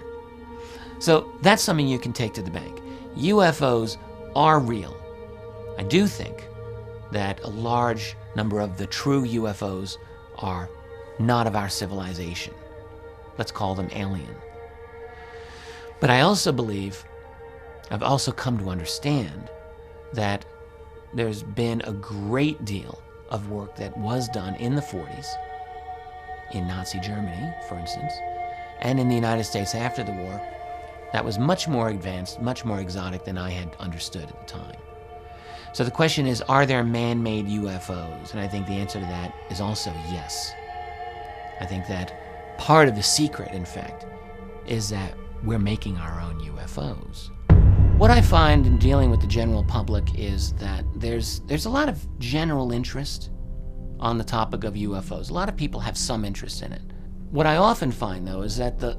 So that's something you can take to the bank. UFOs are real. I do think that a large number of the true UFOs are not of our civilization. Let's call them alien. But I also believe, I've also come to understand that there's been a great deal of work that was done in the 40s, in Nazi Germany, for instance, and in the United States after the war, that was much more advanced, much more exotic than I had understood at the time. So the question is, are there man-made UFOs? And I think the answer to that is also yes. I think that part of the secret, in fact, is that we're making our own UFOs. What I find in dealing with the general public is that there's a lot of general interest on the topic of UFOs. A lot of people have some interest in it. What I often find, though, is that the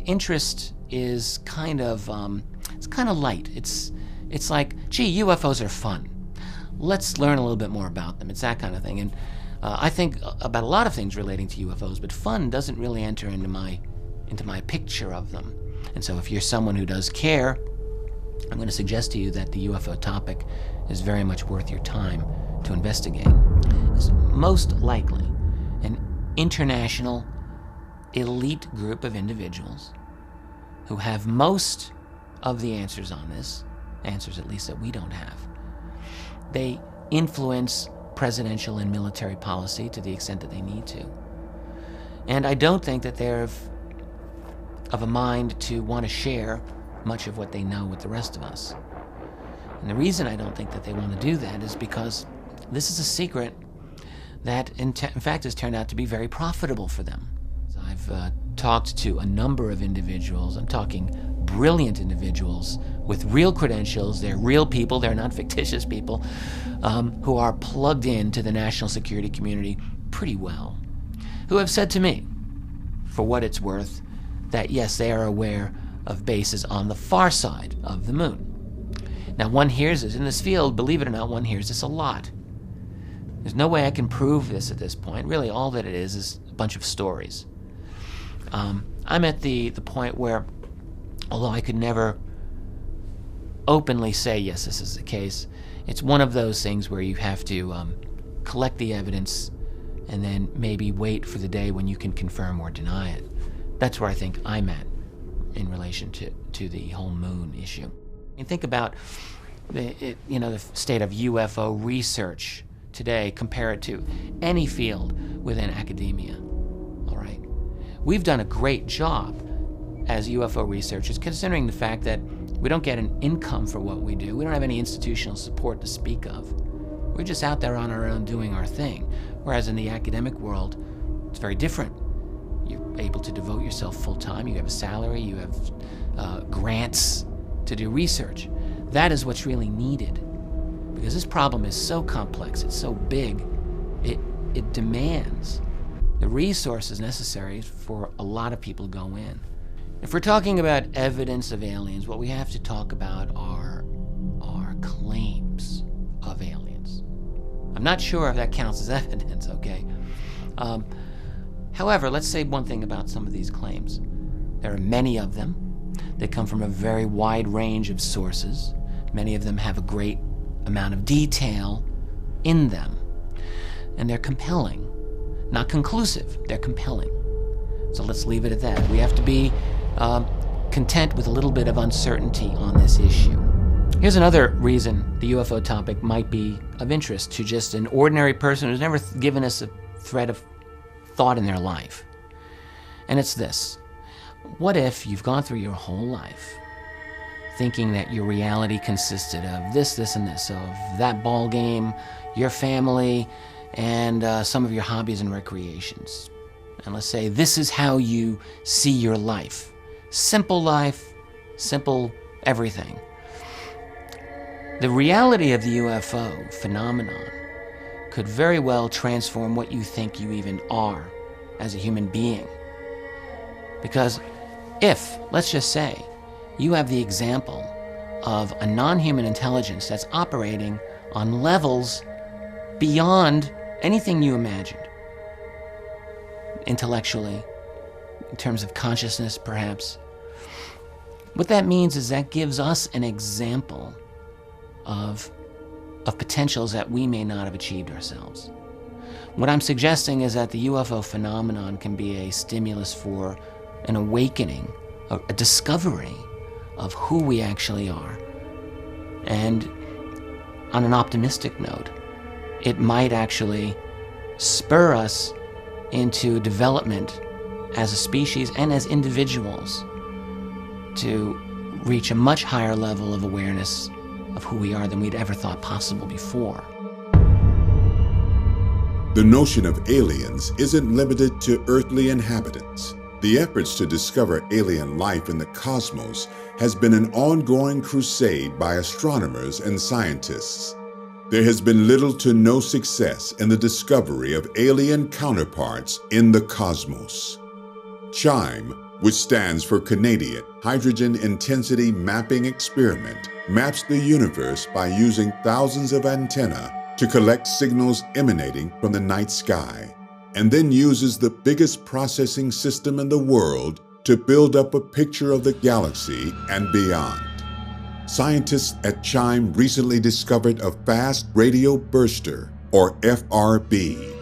interest is kind of light. It's like, gee, UFOs are fun. Let's learn a little bit more about them. It's that kind of thing. And I think about a lot of things relating to UFOs, but fun doesn't really enter into my picture of them. And so if you're someone who does care, I'm going to suggest to you that the UFO topic is very much worth your time to investigate. It's most likely an international elite group of individuals who have most of the answers on this, answers at least that we don't have. They influence presidential and military policy to the extent that they need to. And I don't think that they're of a mind to want to share much of what they know with the rest of us. And the reason I don't think that they want to do that is because this is a secret that in fact has turned out to be very profitable for them. I've talked to a number of individuals. I'm talking brilliant individuals with real credentials. They're real people. They're not fictitious people who are plugged into the national security community pretty well, who have said to me, for what it's worth, that yes, they are aware of bases on the far side of the moon. Now, one hears this in this field, believe it or not, one hears this a lot. There's no way I can prove this at this point. Really, all that it is a bunch of stories. I'm at the point where, although I could never openly say, yes, this is the case, it's one of those things where you have to collect the evidence and then maybe wait for the day when you can confirm or deny it. That's where I think I'm at in relation to the whole moon issue. And think about the state of UFO research today, compare it to any field within academia. All right, we've done a great job as UFO researchers, considering the fact that we don't get an income for what we do. We don't have any institutional support to speak of. We're just out there on our own doing our thing. Whereas in the academic world, it's very different. You're able to devote yourself full time. You have a salary. You have grants to do research. That is what's really needed, because this problem is so complex. It's so big. It demands the resources necessary for a lot of people to go in. If we're talking about evidence of aliens, what we have to talk about are claims of aliens. I'm not sure if that counts as evidence, okay? However, let's say one thing about some of these claims. There are many of them. They come from a very wide range of sources. Many of them have a great amount of detail in them. And they're compelling. Not conclusive, they're compelling. So let's leave it at that. We have to be content with a little bit of uncertainty on this issue. Here's another reason the UFO topic might be of interest to just an ordinary person who's never given us a thread of thought in their life. And it's this. What if you've gone through your whole life thinking that your reality consisted of this, and this, of that ball game, your family, and some of your hobbies and recreations. And let's say this is how you see your life. Simple everything. The reality of the UFO phenomenon could very well transform what you think you even are as a human being. Because if, let's just say, you have the example of a non-human intelligence that's operating on levels beyond anything you imagined, intellectually, in terms of consciousness, perhaps. What that means is that gives us an example of potentials that we may not have achieved ourselves. What I'm suggesting is that the UFO phenomenon can be a stimulus for an awakening, a discovery of who we actually are. And on an optimistic note, it might actually spur us into development as a species and as individuals to reach a much higher level of awareness of who we are than we'd ever thought possible before. The notion of aliens isn't limited to earthly inhabitants. The efforts to discover alien life in the cosmos has been an ongoing crusade by astronomers and scientists. There has been little to no success in the discovery of alien counterparts in the cosmos. CHIME, which stands for Canadian Hydrogen Intensity Mapping Experiment, maps the universe by using thousands of antennae to collect signals emanating from the night sky, and then uses the biggest processing system in the world to build up a picture of the galaxy and beyond. Scientists at CHIME recently discovered a fast radio burster, or FRB.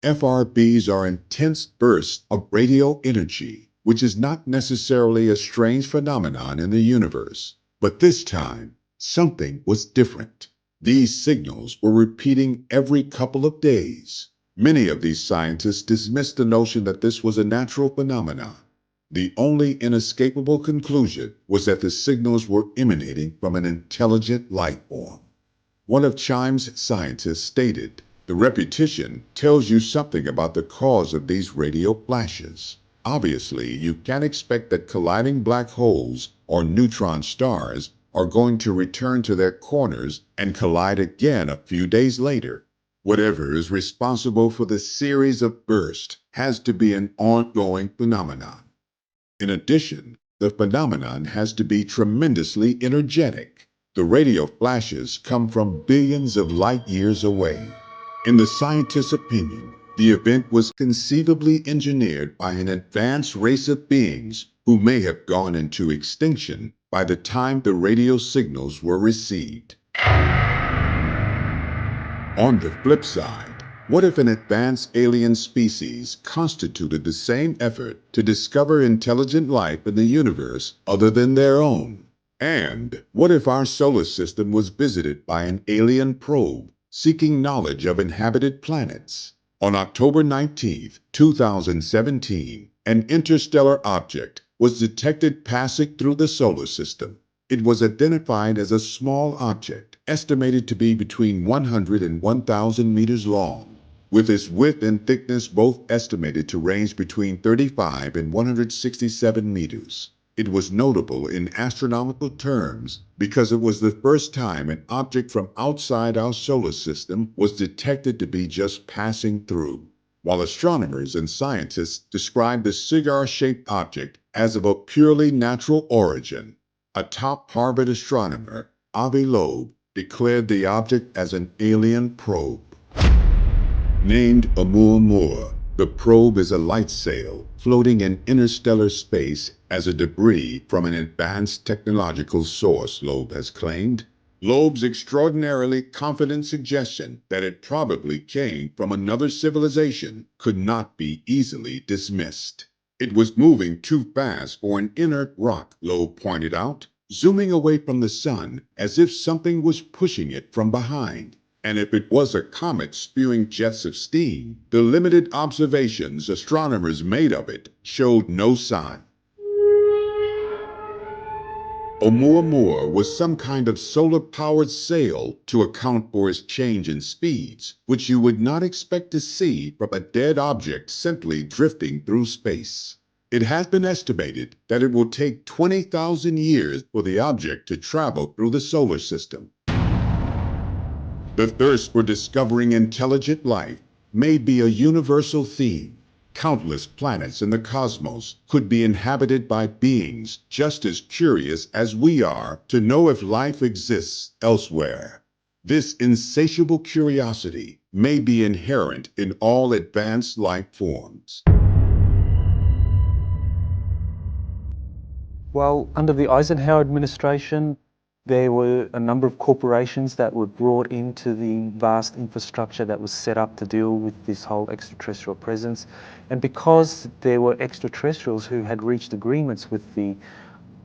FRBs are intense bursts of radio energy, which is not necessarily a strange phenomenon in the universe. But this time, something was different. These signals were repeating every couple of days. Many of these scientists dismissed the notion that this was a natural phenomenon. The only inescapable conclusion was that the signals were emanating from an intelligent life form. One of CHIME's scientists stated, "The repetition tells you something about the cause of these radio flashes. Obviously, you can't expect that colliding black holes or neutron stars are going to return to their corners and collide again a few days later. Whatever is responsible for the series of bursts has to be an ongoing phenomenon. In addition, the phenomenon has to be tremendously energetic. The radio flashes come from billions of light years away." In the scientist's opinion, the event was conceivably engineered by an advanced race of beings who may have gone into extinction by the time the radio signals were received. On the flip side, what if an advanced alien species constituted the same effort to discover intelligent life in the universe other than their own? And what if our solar system was visited by an alien probe seeking knowledge of inhabited planets? On October 19, 2017, an interstellar object was detected passing through the solar system. It was identified as a small object, estimated to be between 100 and 1,000 meters long, with its width and thickness both estimated to range between 35 and 167 meters. It was notable in astronomical terms because it was the first time an object from outside our solar system was detected to be just passing through. While astronomers and scientists describe the cigar-shaped object as of a purely natural origin, a top Harvard astronomer, Avi Loeb, declared the object as an alien probe. Named Oumuamua, the probe is a light sail floating in interstellar space as a debris from an advanced technological source, Loeb has claimed. Loeb's extraordinarily confident suggestion that it probably came from another civilization could not be easily dismissed. It was moving too fast for an inert rock, Loeb pointed out, zooming away from the sun as if something was pushing it from behind. And if it was a comet spewing jets of steam, the limited observations astronomers made of it showed no sign. Oumuamua was some kind of solar-powered sail to account for its change in speeds, which you would not expect to see from a dead object simply drifting through space. It has been estimated that it will take 20,000 years for the object to travel through the solar system. The thirst for discovering intelligent life may be a universal theme. Countless planets in the cosmos could be inhabited by beings just as curious as we are to know if life exists elsewhere. This insatiable curiosity may be inherent in all advanced life forms. Well, under the Eisenhower administration, there were a number of corporations that were brought into the vast infrastructure that was set up to deal with this whole extraterrestrial presence. And because there were extraterrestrials who had reached agreements with the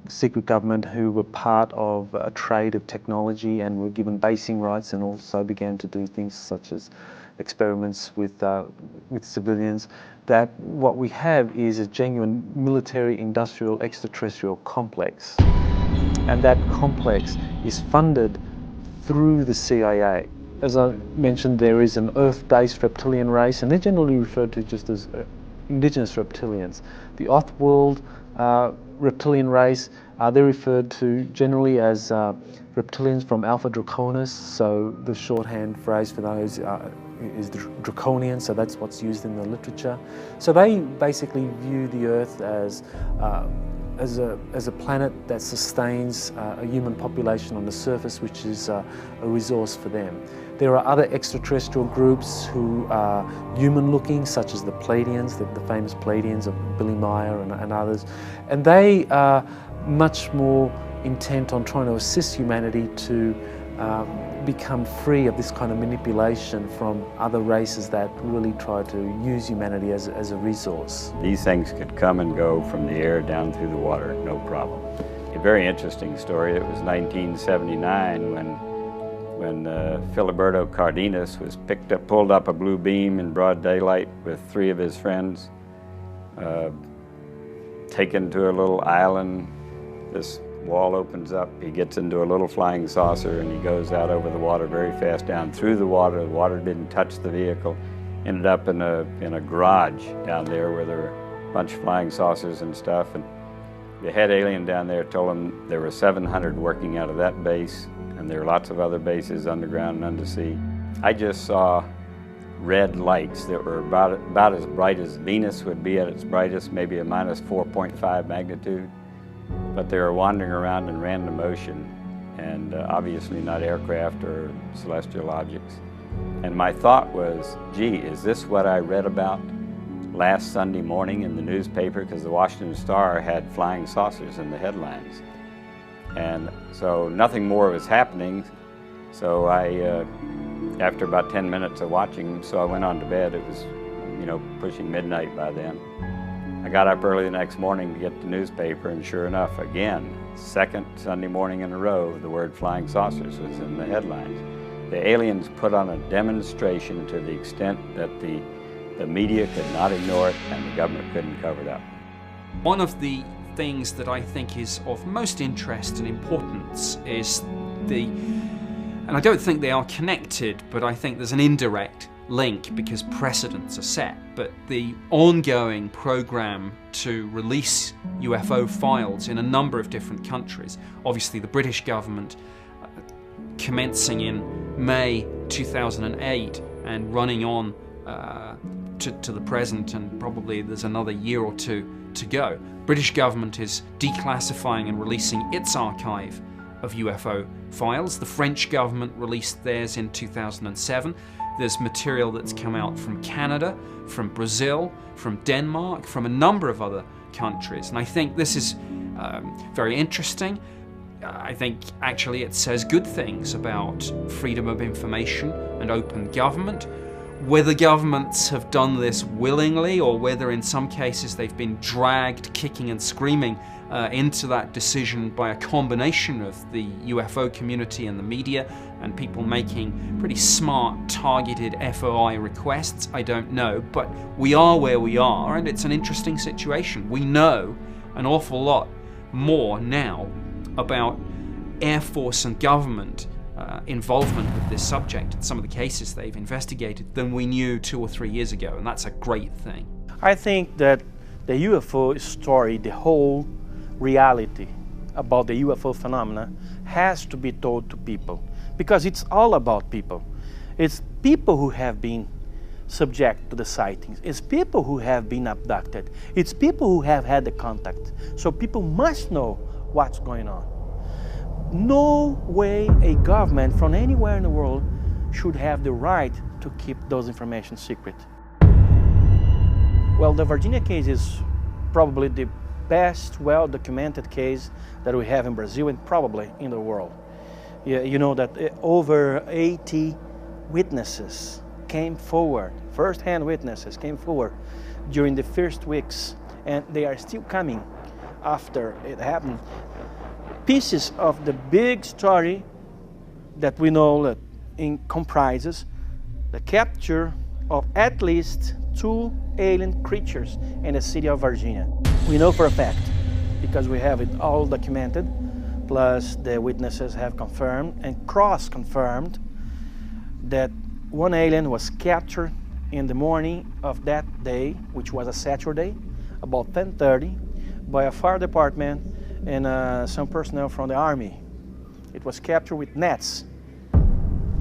secret government who were part of a trade of technology and were given basing rights and also began to do things such as experiments with civilians, that what we have is a genuine military industrial extraterrestrial complex. And that complex is funded through the CIA. As I mentioned, there is an Earth-based reptilian race, and they're generally referred to just as indigenous reptilians. The Off-world reptilian race, they're referred to generally as reptilians from Alpha Draconis, so the shorthand phrase for those is the draconian, so that's what's used in the literature. So they basically view the Earth as a planet that sustains a human population on the surface, which is a resource for them. There are other extraterrestrial groups who are human-looking, such as the Pleiadians, the famous Pleiadians of Billy Meyer and others, and they are much more intent on trying to assist humanity to become free of this kind of manipulation from other races that really try to use humanity as a resource. These things could come and go from the air down through the water, no problem. A very interesting story. It was 1979 when Filiberto Cardenas was pulled up a blue beam in broad daylight with 3 of his friends, taken to a little island. This wall opens up, he gets into a little flying saucer, and he goes out over the water very fast down through the water. The water didn't touch the vehicle. Ended up in a garage down there where there were a bunch of flying saucers and stuff. And the head alien down there told him there were 700 working out of that base, and there are lots of other bases underground and undersea. I just saw red lights that were about as bright as Venus would be at its brightest, maybe a minus 4.5 magnitude. But they were wandering around in random motion, and obviously not aircraft or celestial objects. And my thought was, gee, is this what I read about last Sunday morning in the newspaper? Because the Washington Star had flying saucers in the headlines. And so nothing more was happening. So I, after about 10 minutes of watching, so I went on to bed. It was, pushing midnight by then. I got up early the next morning to get the newspaper, and sure enough, again, second Sunday morning in a row, the word flying saucers was in the headlines. The aliens put on a demonstration to the extent that the media could not ignore it and the government couldn't cover it up. One of the things that I think is of most interest and importance is and I don't think they are connected, but I think there's an indirect link because precedents are set, but the ongoing program to release UFO files in a number of different countries. Obviously the British government commencing in May 2008 and running on to the present, and probably there's another year or two to go. British government is declassifying and releasing its archive of UFO files. The French government released theirs in 2007. There's material that's come out from Canada, from Brazil, from Denmark, from a number of other countries. And I think this is very interesting. I think actually it says good things about freedom of information and open government. Whether governments have done this willingly or whether in some cases they've been dragged kicking and screaming into that decision by a combination of the UFO community and the media and people making pretty smart, targeted FOI requests, I don't know. But we are where we are, and it's an interesting situation. We know an awful lot more now about Air Force and government involvement with this subject in some of the cases they've investigated than we knew 2 or 3 years ago, and that's a great thing. I think that the UFO story, the whole reality about the UFO phenomena has to be told to people, because it's all about people. It's people who have been subject to the sightings. It's people who have been abducted. It's people who have had the contact. So people must know what's going on. No way a government from anywhere in the world should have the right to keep those information secret. Well, the Varginha case is probably the best, well-documented case that we have in Brazil and probably in the world. You know that over 80 witnesses came forward, first-hand witnesses came forward during the first weeks, and they are still coming after it happened. pieces of the big story that we know that comprises the capture of at least 2 alien creatures in the city of Varginha. We know for a fact, because we have it all documented, plus the witnesses have confirmed and cross-confirmed that one alien was captured in the morning of that day, which was a Saturday, about 10:30, by a fire department and some personnel from the army. It was captured with nets,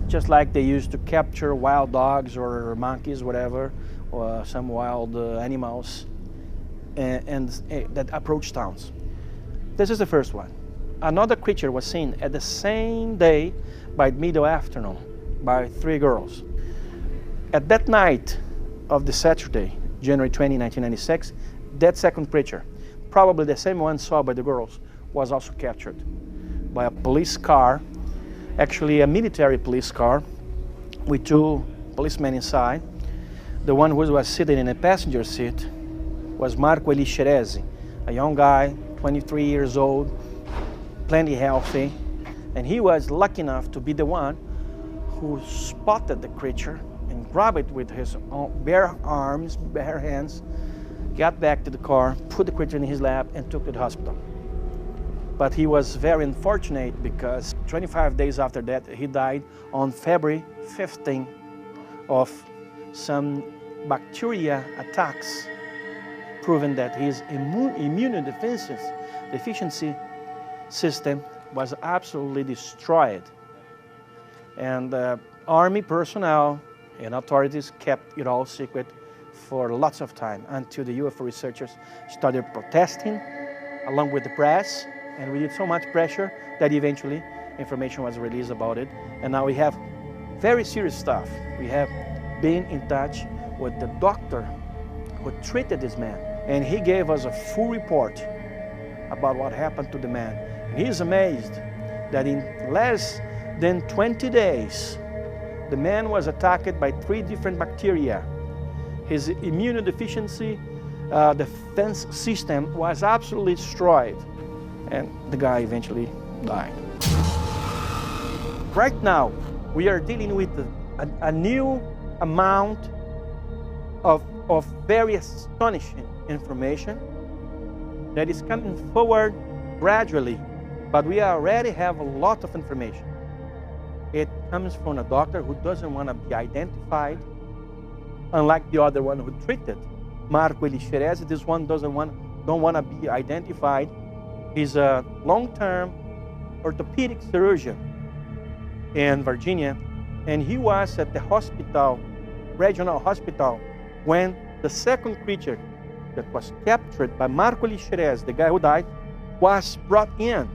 just like they used to capture wild dogs or monkeys, whatever, or some wild animals and that approach towns. This is the first one. Another creature was seen at the same day by middle afternoon by 3 girls. At that night of the Saturday, January 20, 1996, that second creature, probably the same one saw by the girls, was also captured by a police car, actually a military police car with 2 policemen inside. The one who was sitting in a passenger seat was Marco Elixerezi, a young guy, 23 years old, plenty healthy, and he was lucky enough to be the one who spotted the creature and grabbed it with his own bare arms, bare hands, got back to the car, put the creature in his lap, and took it to the hospital. But he was very unfortunate because 25 days after that, he died on February 15 of some bacteria attacks, proving that his immunodeficiency system was absolutely destroyed. And army personnel and authorities kept it all secret for lots of time until the UFO researchers started protesting along with the press, and we did so much pressure that eventually information was released about it. And now we have very serious stuff. We have been in touch with the doctor who treated this man, and he gave us a full report about what happened to the man. And he's amazed that in less than 20 days, the man was attacked by 3 different bacteria. His immunodeficiency defense system was absolutely destroyed, and the guy eventually died. Right now, we are dealing with a new amount of very astonishing information that is coming forward gradually, but we already have a lot of information. It comes from a doctor who doesn't want to be identified, unlike the other one who treated, Marco Elixerezi. This one don't want to be identified. He's a long-term orthopedic surgeon in Virginia, and he was at the hospital, regional hospital, when the second creature that was captured by Marco Elixerezi, the guy who died, was brought in.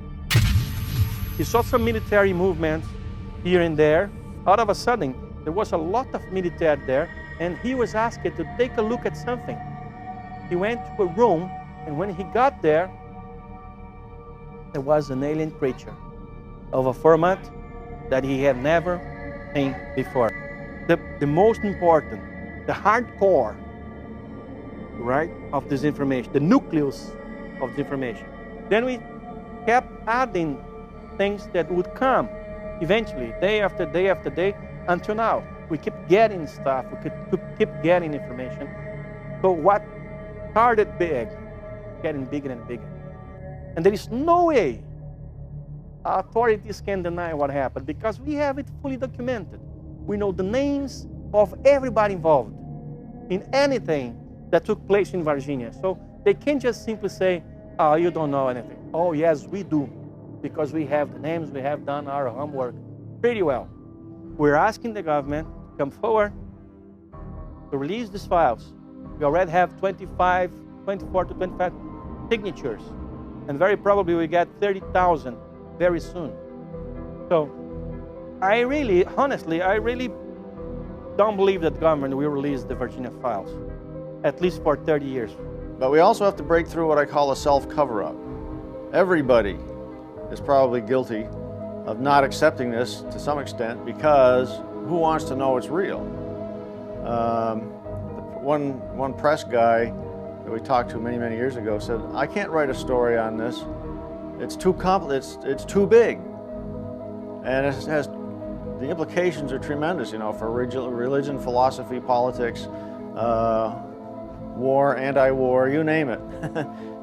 He saw some military movements here and there. Out of a sudden, there was a lot of military there, and he was asked to take a look at something. He went to a room, and when he got there was an alien creature of a format that he had never seen before. The most important, the hardcore, right, of this information, the nucleus of this information. Then we kept adding things that would come eventually, day after day after day, until now. We keep getting stuff, we could keep getting information. So what started big, getting bigger and bigger. And there is no way authorities can deny what happened, because we have it fully documented. We know the names of everybody involved in anything that took place in Varginha. So they can't just simply say, oh, you don't know anything. Oh, yes, we do, because we have the names, we have done our homework pretty well. We're asking the government to come forward to release these files. We already have 24 to 25 signatures, and very probably we get 30,000 very soon. So honestly, I really don't believe that the government will release the Varginha files, at least for 30 years. But we also have to break through what I call a self-cover-up. Everybody is probably guilty of not accepting this to some extent, because who wants to know it's real? One press guy that we talked to many years ago said, I can't write a story on this. it's too big, and it has the implications are tremendous, you know, for religion, philosophy, politics, war, anti-war, you name it.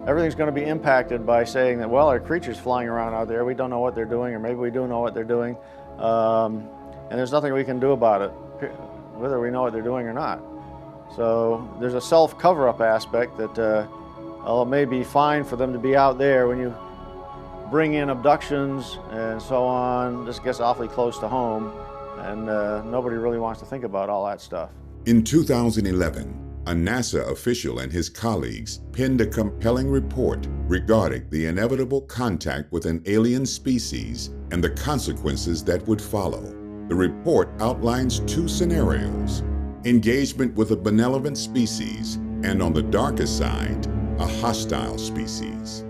Everything's going to be impacted by saying that, well, there are creatures flying around out there, we don't know what they're doing, or maybe we do know what they're doing, and there's nothing we can do about it, whether we know what they're doing or not. So there's a self-cover-up aspect that it may be fine for them to be out there. When you bring in abductions and so on, this gets awfully close to home, and nobody really wants to think about all that stuff. In 2011, a NASA official and his colleagues penned a compelling report regarding the inevitable contact with an alien species and the consequences that would follow. The report outlines two scenarios: engagement with a benevolent species, and on the darker side, a hostile species.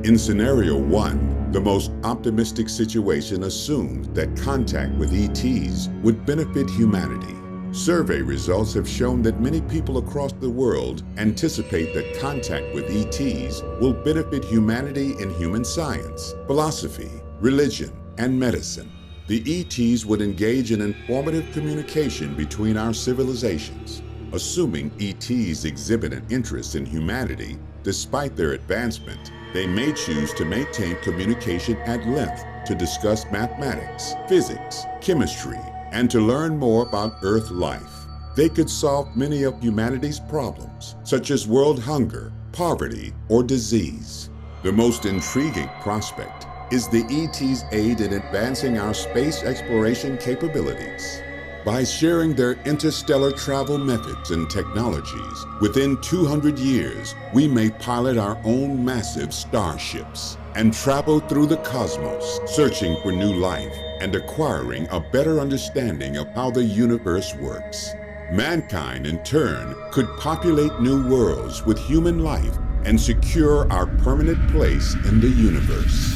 In scenario 1, the most optimistic situation assumed that contact with ETs would benefit humanity. Survey results have shown that many people across the world anticipate that contact with ETs will benefit humanity in human science, philosophy, religion, and medicine. The ETs would engage in informative communication between our civilizations. Assuming ETs exhibit an interest in humanity, despite their advancement, they may choose to maintain communication at length to discuss mathematics, physics, chemistry, and to learn more about Earth life. They could solve many of humanity's problems, such as world hunger, poverty, or disease. The most intriguing prospect is the ET's aid in advancing our space exploration capabilities. By sharing their interstellar travel methods and technologies, within 200 years, we may pilot our own massive starships and travel through the cosmos, searching for new life and acquiring a better understanding of how the universe works. Mankind, in turn, could populate new worlds with human life and secure our permanent place in the universe.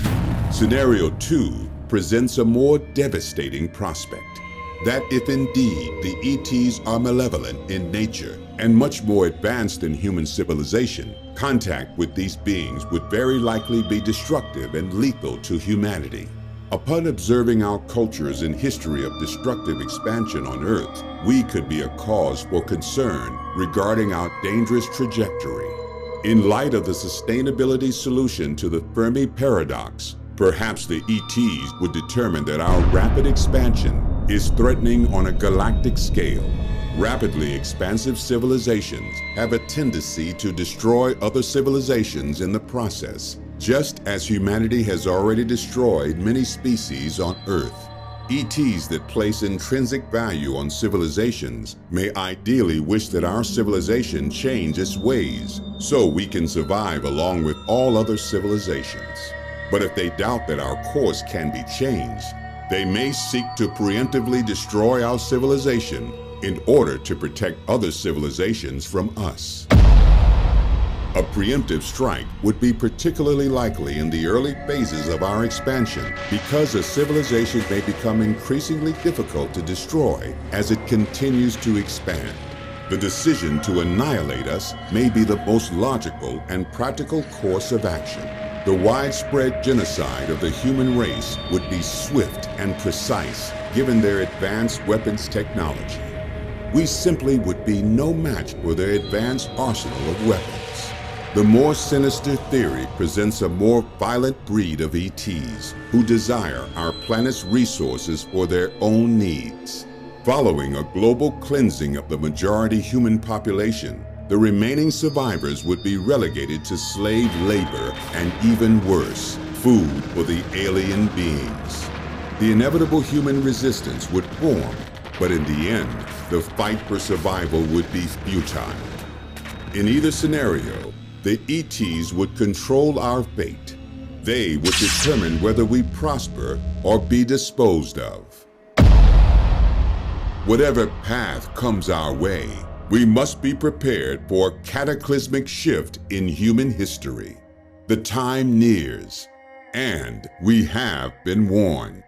Scenario 2 presents a more devastating prospect: that if indeed the ETs are malevolent in nature and much more advanced than human civilization, contact with these beings would very likely be destructive and lethal to humanity. Upon observing our cultures and history of destructive expansion on Earth, we could be a cause for concern regarding our dangerous trajectory. In light of the sustainability solution to the Fermi paradox, perhaps the ETs would determine that our rapid expansion is threatening on a galactic scale. Rapidly expansive civilizations have a tendency to destroy other civilizations in the process, just as humanity has already destroyed many species on Earth. ETs that place intrinsic value on civilizations may ideally wish that our civilization change its ways so we can survive along with all other civilizations. But if they doubt that our course can be changed, they may seek to preemptively destroy our civilization in order to protect other civilizations from us. A preemptive strike would be particularly likely in the early phases of our expansion because a civilization may become increasingly difficult to destroy as it continues to expand. The decision to annihilate us may be the most logical and practical course of action. The widespread genocide of the human race would be swift and precise given their advanced weapons technology. We simply would be no match for their advanced arsenal of weapons. The more sinister theory presents a more violent breed of ETs who desire our planet's resources for their own needs. Following a global cleansing of the majority human population, the remaining survivors would be relegated to slave labor and, even worse, food for the alien beings. The inevitable human resistance would form, but in the end, the fight for survival would be futile. In either scenario, the ETs would control our fate. They would determine whether we prosper or be disposed of. Whatever path comes our way, we must be prepared for a cataclysmic shift in human history. The time nears, and we have been warned.